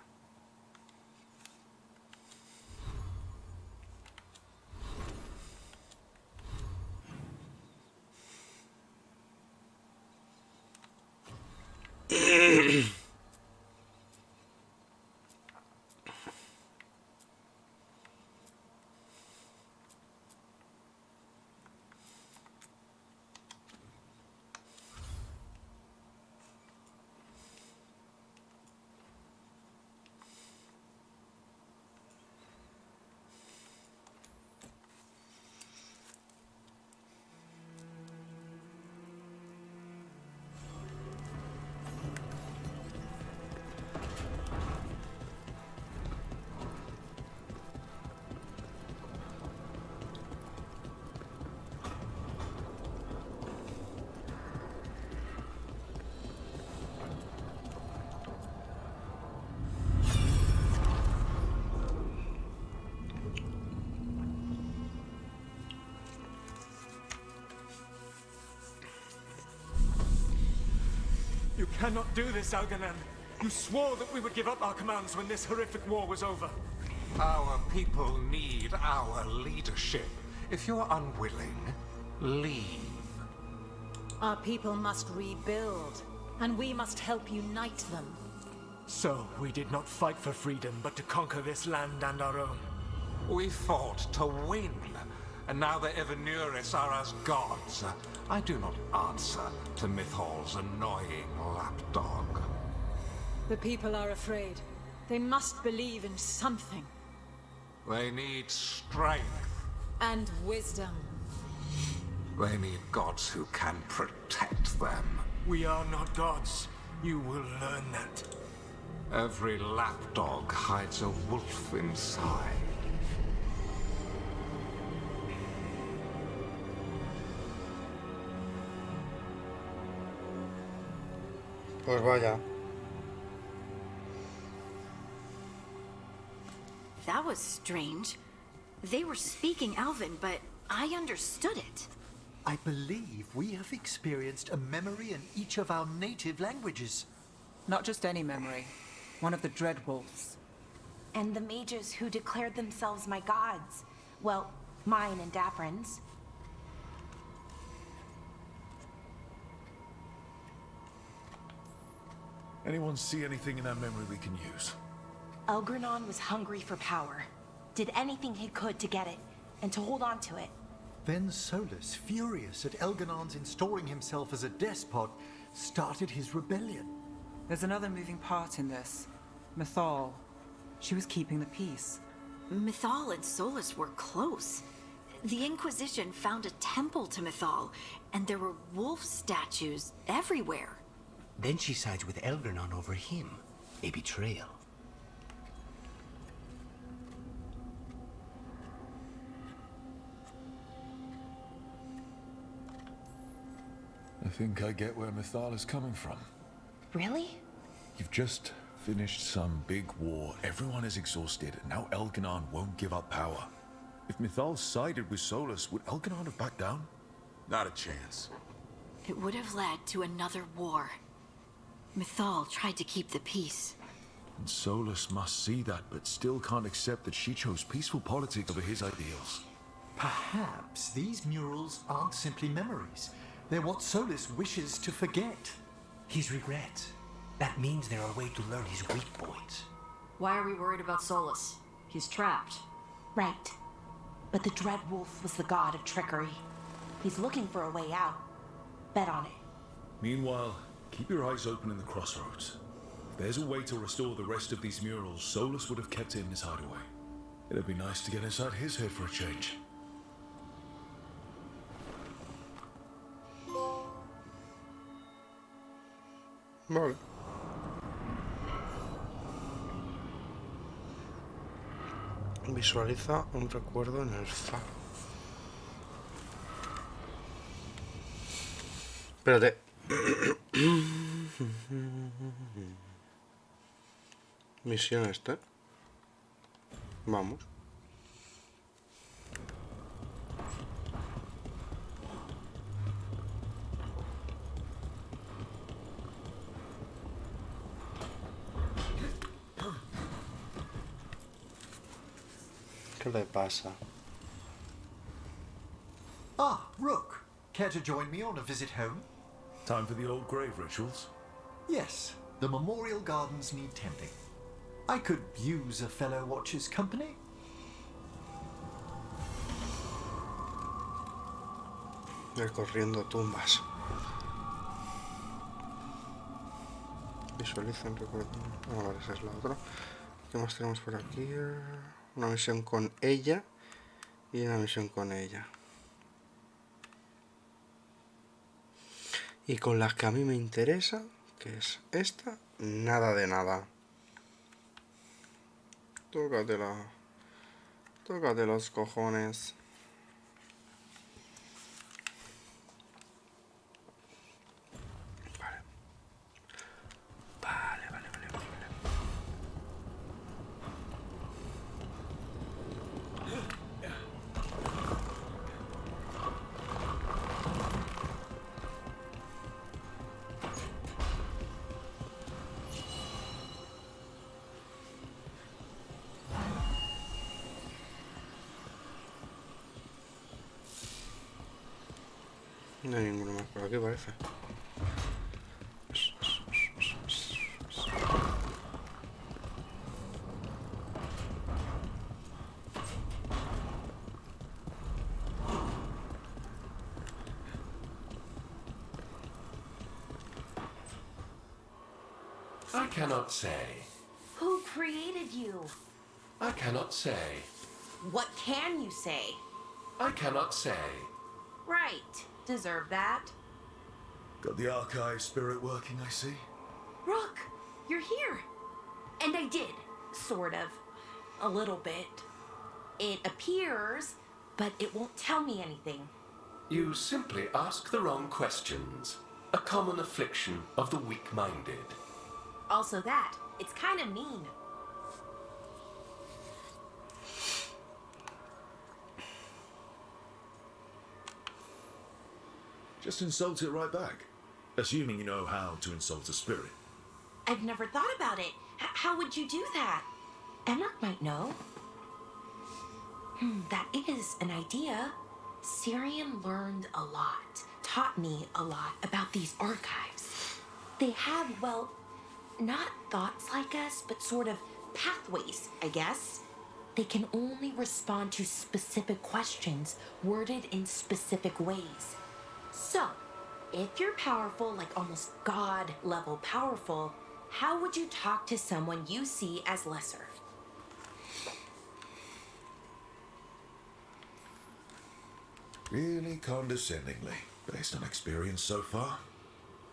You cannot do this, Algernon. You swore that we would give up our commands when this horrific war was over. Our people need our leadership. If you're unwilling, leave. Our people must rebuild, and we must help unite them. So, we did not fight for freedom, but to conquer this land and our own. We fought to win, and now the Evenuris are as gods. I do not answer to Mythal's annoying lapdog. The people are afraid. They must believe in something. They need strength. And wisdom. They need gods who can protect them. We are not gods. You will learn that. Every lapdog hides a wolf inside. Pues vaya. That was strange. They were speaking Elven, but I understood it. I believe we have experienced a memory in each of our native languages. Not just any memory. One of the Dreadwolves. And the mages who declared themselves my gods. Well, mine and Daprin's. Anyone see anything in that memory we can use? Elgranon was hungry for power. Did anything he could to get it, and to hold on to it. Then Solus, furious at Elganon's installing himself as a despot, started his rebellion. There's another moving part in this. Mythal. She was keeping the peace. Mythal and Solus were close. The Inquisition found a temple to Mythal, and there were wolf statues everywhere. Then she sides with Elgranon over him. A betrayal. I think I get where Mythal is coming from. Really? You've just finished some big war. Everyone is exhausted, and now Elganon won't give up power. If Mythal sided with Solus, would Elganon have backed down? Not a chance. It would have led to another war. Mythal tried to keep the peace. And Solus must see that, but still can't accept that she chose peaceful politics over his ideals. Perhaps these murals aren't simply memories. They're what Solus wishes to forget. His regrets. That means they're a way to learn his weak points. Why are we worried about Solus? He's trapped. Right. But the Dreadwolf was the god of trickery. He's looking for a way out. Bet on it. Meanwhile, keep your eyes open in the crossroads. If there's a way to restore the rest of these murals, Solus would have kept it in his hideaway. It'd be nice to get inside his head for a change. Vale. Visualiza un recuerdo en el faro. Espérate. Misión esta. Vamos. ¿Qué le pasa? Ah, Rook. Care to join me on a visit home? Time for the old grave rituals? Yes, the memorial gardens need tending. I could use a fellow watcher's company. Recorriendo tumbas. Visualicen, recuerden. Ah, vale, esa es la otra. ¿Qué más tenemos por aquí? Una misión con ella y una misión con ella. Y con las que a mí me interesa, que es esta, nada de nada. Tócatela. Tócate los cojones. No hay ninguno más por aquí, parece. I cannot say. Who created you? I cannot say. What can you say? I cannot say. Right. Deserve that. Got the archive spirit working, I see. Rook, you're here. And I did. Sort of. A little bit. It appears, but it won't tell me anything. You simply ask the wrong questions. A common affliction of the weak-minded. Also that. It's kind of mean. Just insult it right back. Assuming you know how to insult a spirit. I've never thought about it. How would you do that? Emmerich might know. That is an idea. Syrian learned a lot, taught me a lot about these archives. They have, well, not thoughts like us, but sort of pathways, I guess. They can only respond to specific questions worded in specific ways. So, if you're powerful, like almost God level powerful, how would you talk to someone you see as lesser? Really condescendingly, based on experience so far.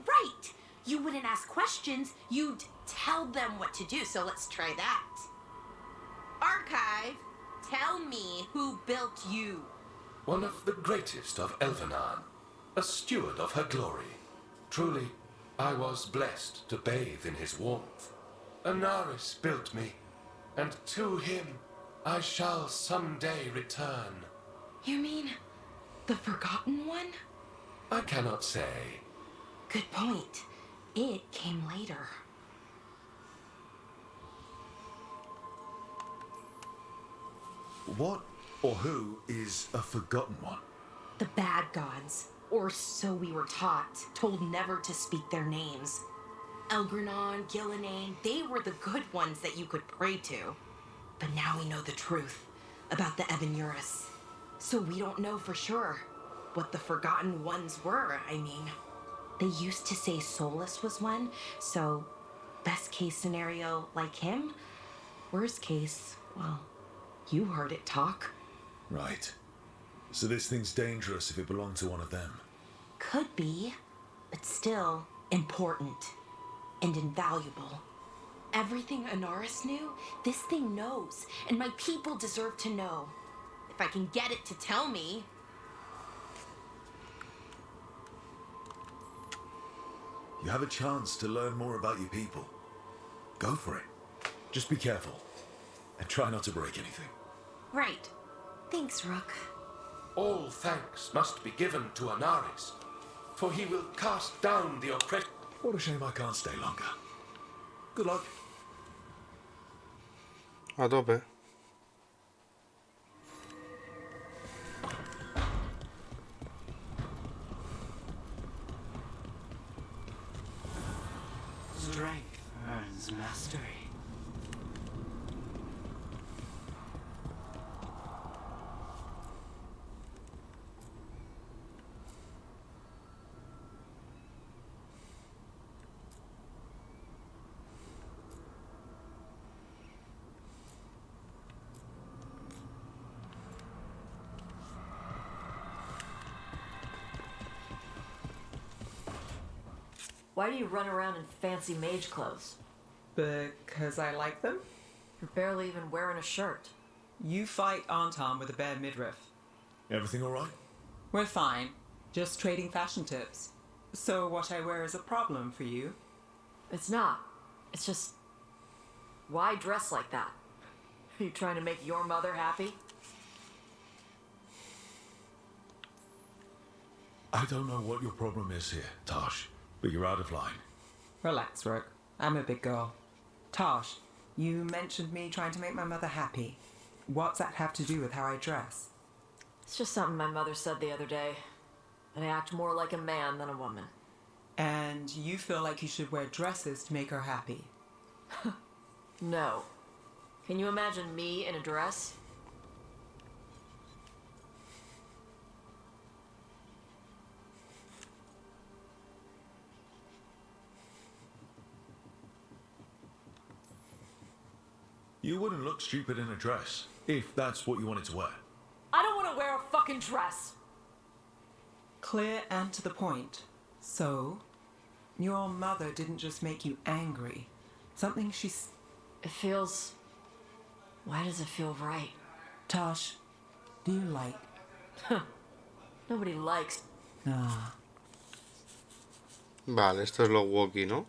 Right! You wouldn't ask questions, you'd tell them what to do, so let's try that. Archive, tell me who built you. One of the greatest of Elvenan, a steward of her glory. Truly, I was blessed to bathe in his warmth. Anaris built me, and to him I shall someday return. You mean the Forgotten One? I cannot say. Good point. It came later. What or who is a Forgotten One? The bad gods, or so we were taught, told never to speak their names. Elgranon, Gillenane, they were the good ones that you could pray to. But now we know the truth about the Ebenuris. So we don't know for sure what the Forgotten Ones were, I mean. They used to say Solus was one, so best case scenario like him. Worst case, well, you heard it talk. Right. So this thing's dangerous if it belonged to one of them. Could be, but still important and invaluable. Everything Anaris knew, this thing knows, and my people deserve to know. If I can get it to tell me. You have a chance to learn more about your people. Go for it. Just be careful. And try not to break anything. Right. Thanks, Rook. All thanks must be given to Anaris, for he will cast down the oppressed. What a shame I can't stay longer. Good luck. A tope. Strength earns mastery. Why do you run around in fancy mage clothes? Because I like them? You're barely even wearing a shirt. You fight Anton with a bare midriff. Everything alright? We're fine. Just trading fashion tips. So what I wear is a problem for you? It's not. It's just... Why dress like that? Are you trying to make your mother happy? I don't know what your problem is here, Tosh, but you're out of line. Relax, Rook. I'm a big girl. Tosh, you mentioned me trying to make my mother happy. What's that have to do with how I dress? It's just something my mother said the other day. That I act more like a man than a woman. And you feel like you should wear dresses to make her happy? No. Can you imagine me in a dress? You wouldn't look stupid in a dress, if that's what you wanted to wear. I don't want to wear a fucking dress! Clear and to the point. So, your mother didn't just make you angry. Something she's... It feels... Why does it feel right? Tosh, do you like... Nobody likes... Ah. Vale, esto es lo walkie, ¿no?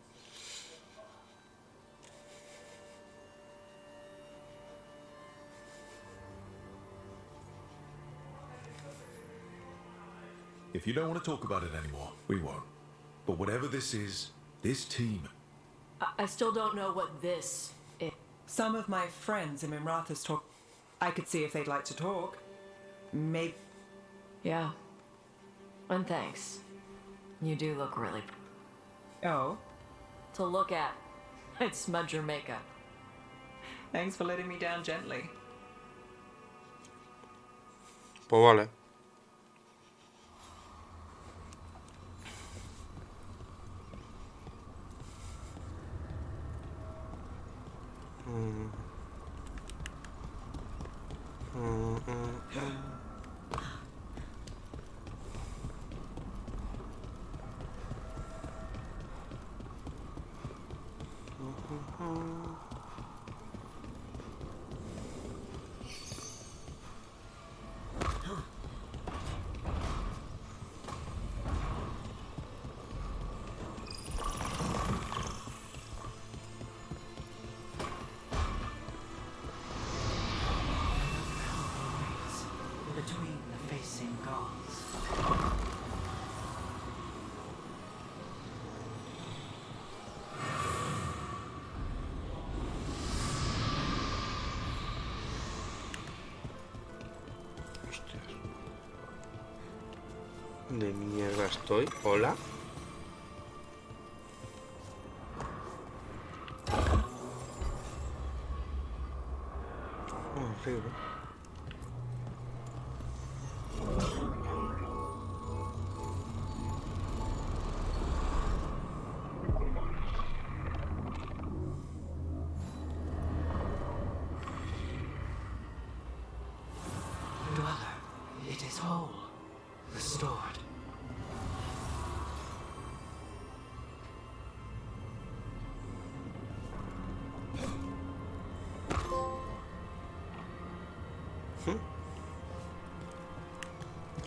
If you don't want to talk about it anymore, we won't. But whatever this is, this team... I still don't know what this is. Some of my friends in Mimratha's talk... I could see if they'd like to talk. Maybe... Yeah. And thanks. You do look really... Oh? To look at. I'd smudge your makeup. Thanks for letting me down gently. Pues vale. Between the facing gods. Hostias. De mierda estoy. Hola. Horrible. Dweller, it is whole, restored.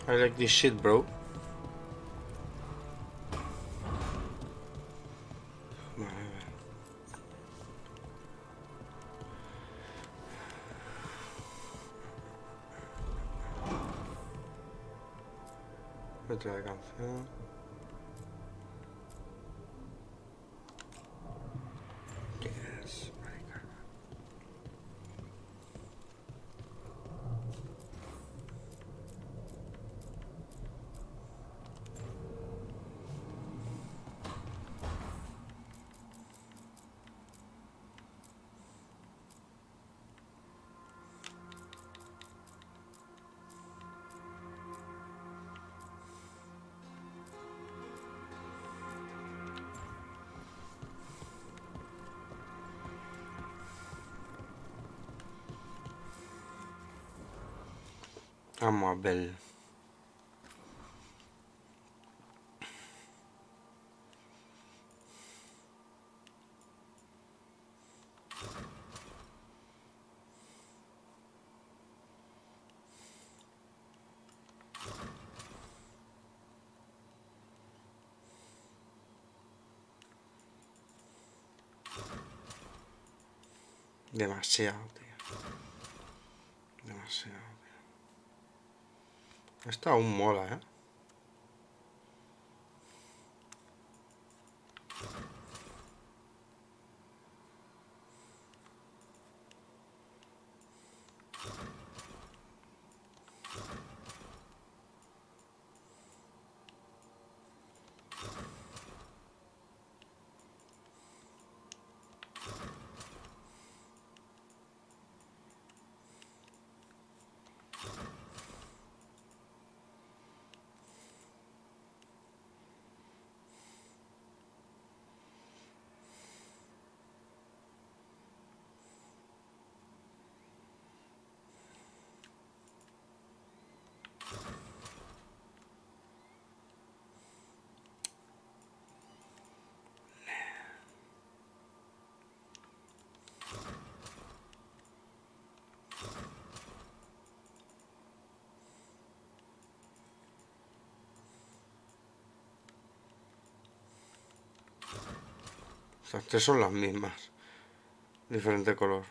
I like this shit, bro. Vale, a ver. Letra de canción. Yes, Veilguard. Amo a Bell. Demasiado, tío. Demasiado, tío. Esta aún mola, ¿eh? Estas tres son las mismas. Diferente color.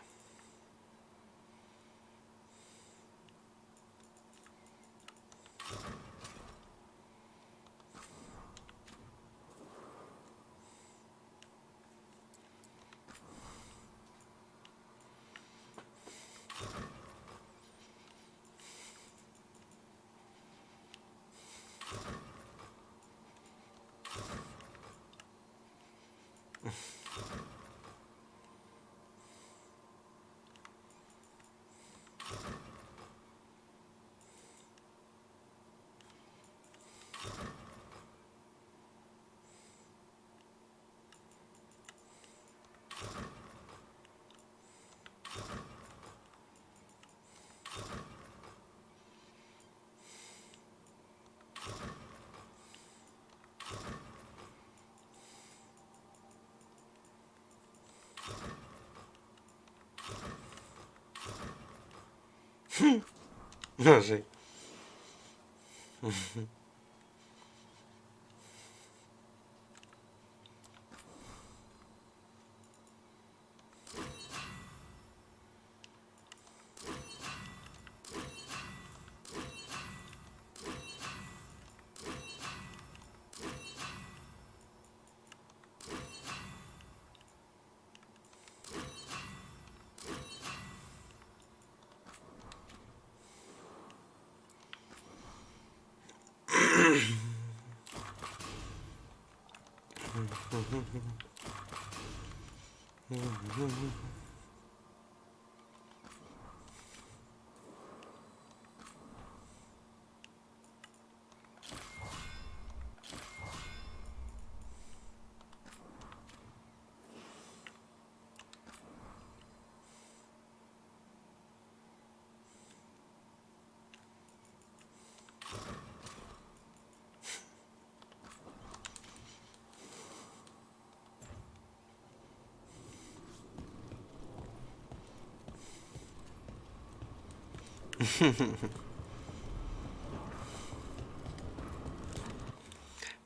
No sé.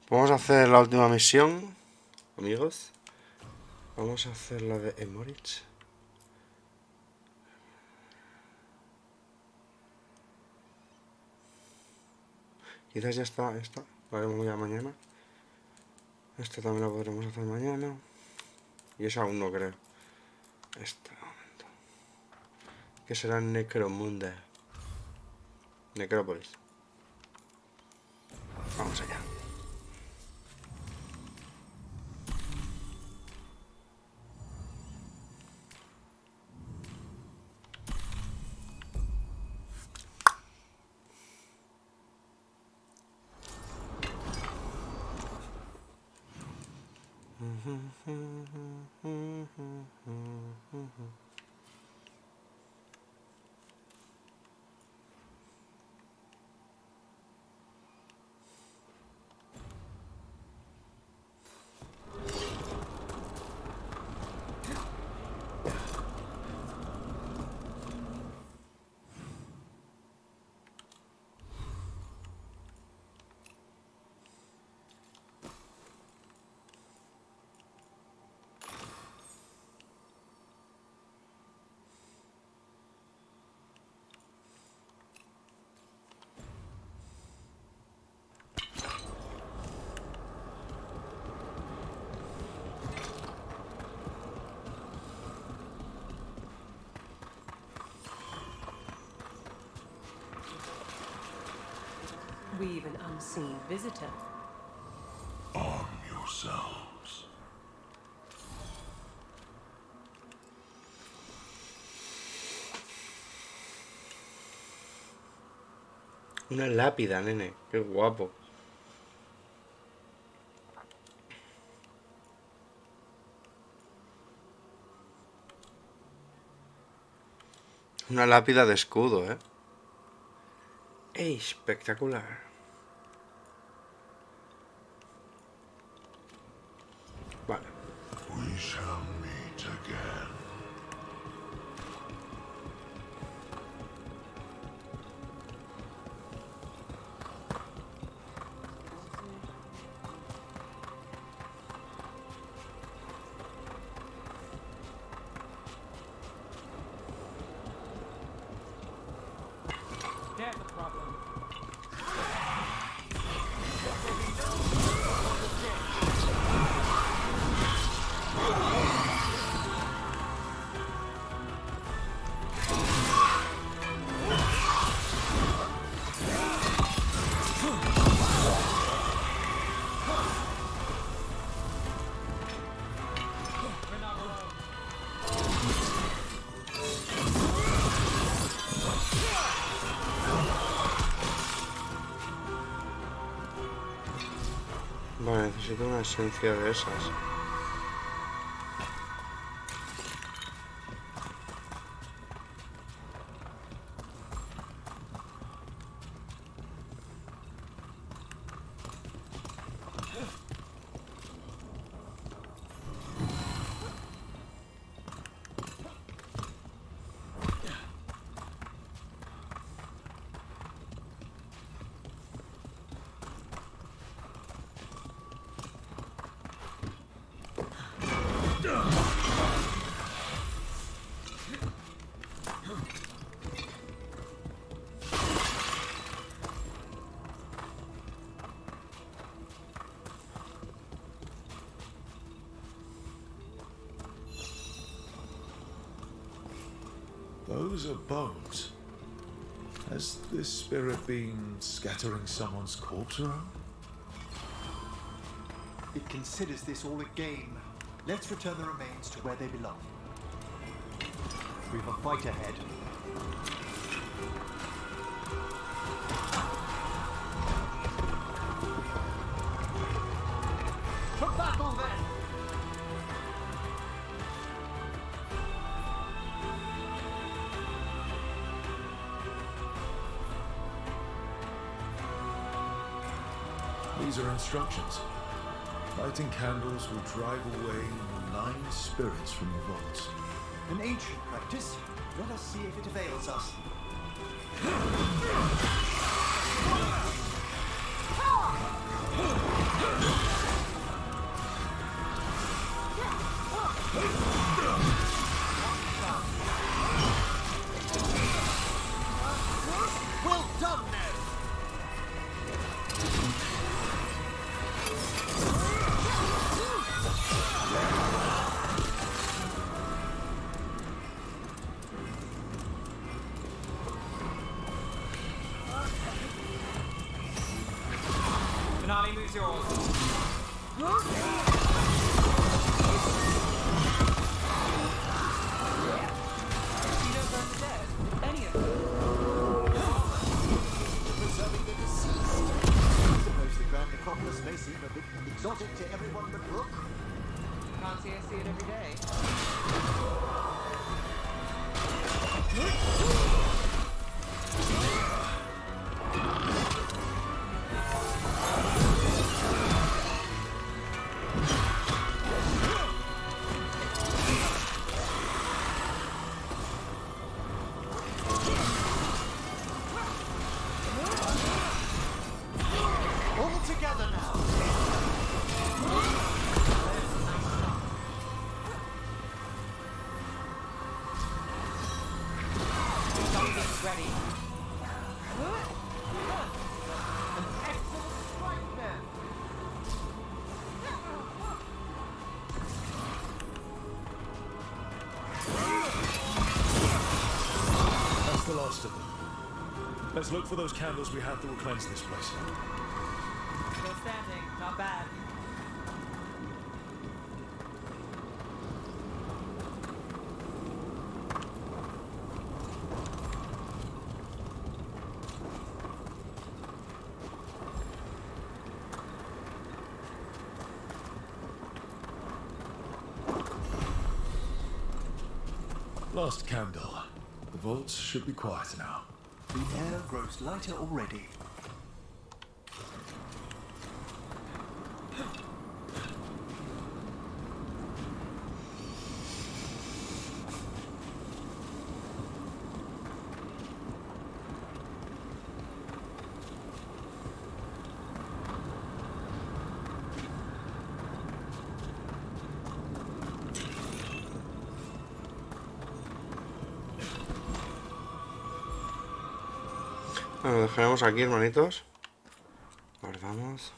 Vamos a hacer la última misión, amigos. Vamos a hacer la de Emoritz. Quizás ya está, esta. La haremos ya mañana. Esta también la podremos hacer mañana. Y esa aún no creo. Esta, momento. Que será Necromunda. Necrópolis. Vamos allá. We've an unseen visitor. Arm yourselves. Una lápida, nene. Qué guapo. Una lápida de escudo, ¿eh? Espectacular. Vale. We shall meet again. There's a problem. Vale, necesito una esencia de esas. Those are bones. Has this spirit been scattering someone's corpse around? It considers this all a game. Let's return the remains to where they belong. We've a fight ahead. For battle then! These are instructions. Lighting candles will drive away 9 spirits from the vaults. An ancient practice. Let us see if it avails us. Well done, Ned! Finale moves yours. You don't burn the dead. Any of them. Preserving the deceased. I suppose the Grand Necropolis may seem a bit exotic to everyone but Brooke. Can't see I see it every day. All together now! Something's ready. An excellent strike, men! That's the last of them. Let's look for those candles we have that will cleanse this place. Still standing. Not bad. Last candle. The vaults should be quiet now. The air grows lighter already. Bueno, lo dejaremos aquí, hermanitos. Guardamos.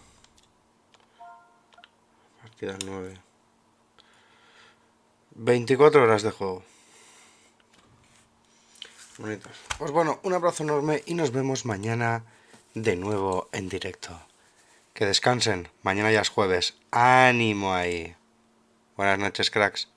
Partida 9. 24 horas de juego. Bonitos. Pues bueno, un abrazo enorme y nos vemos mañana de nuevo en directo. Que descansen. Mañana ya es jueves. ¡Ánimo ahí! Buenas noches, cracks.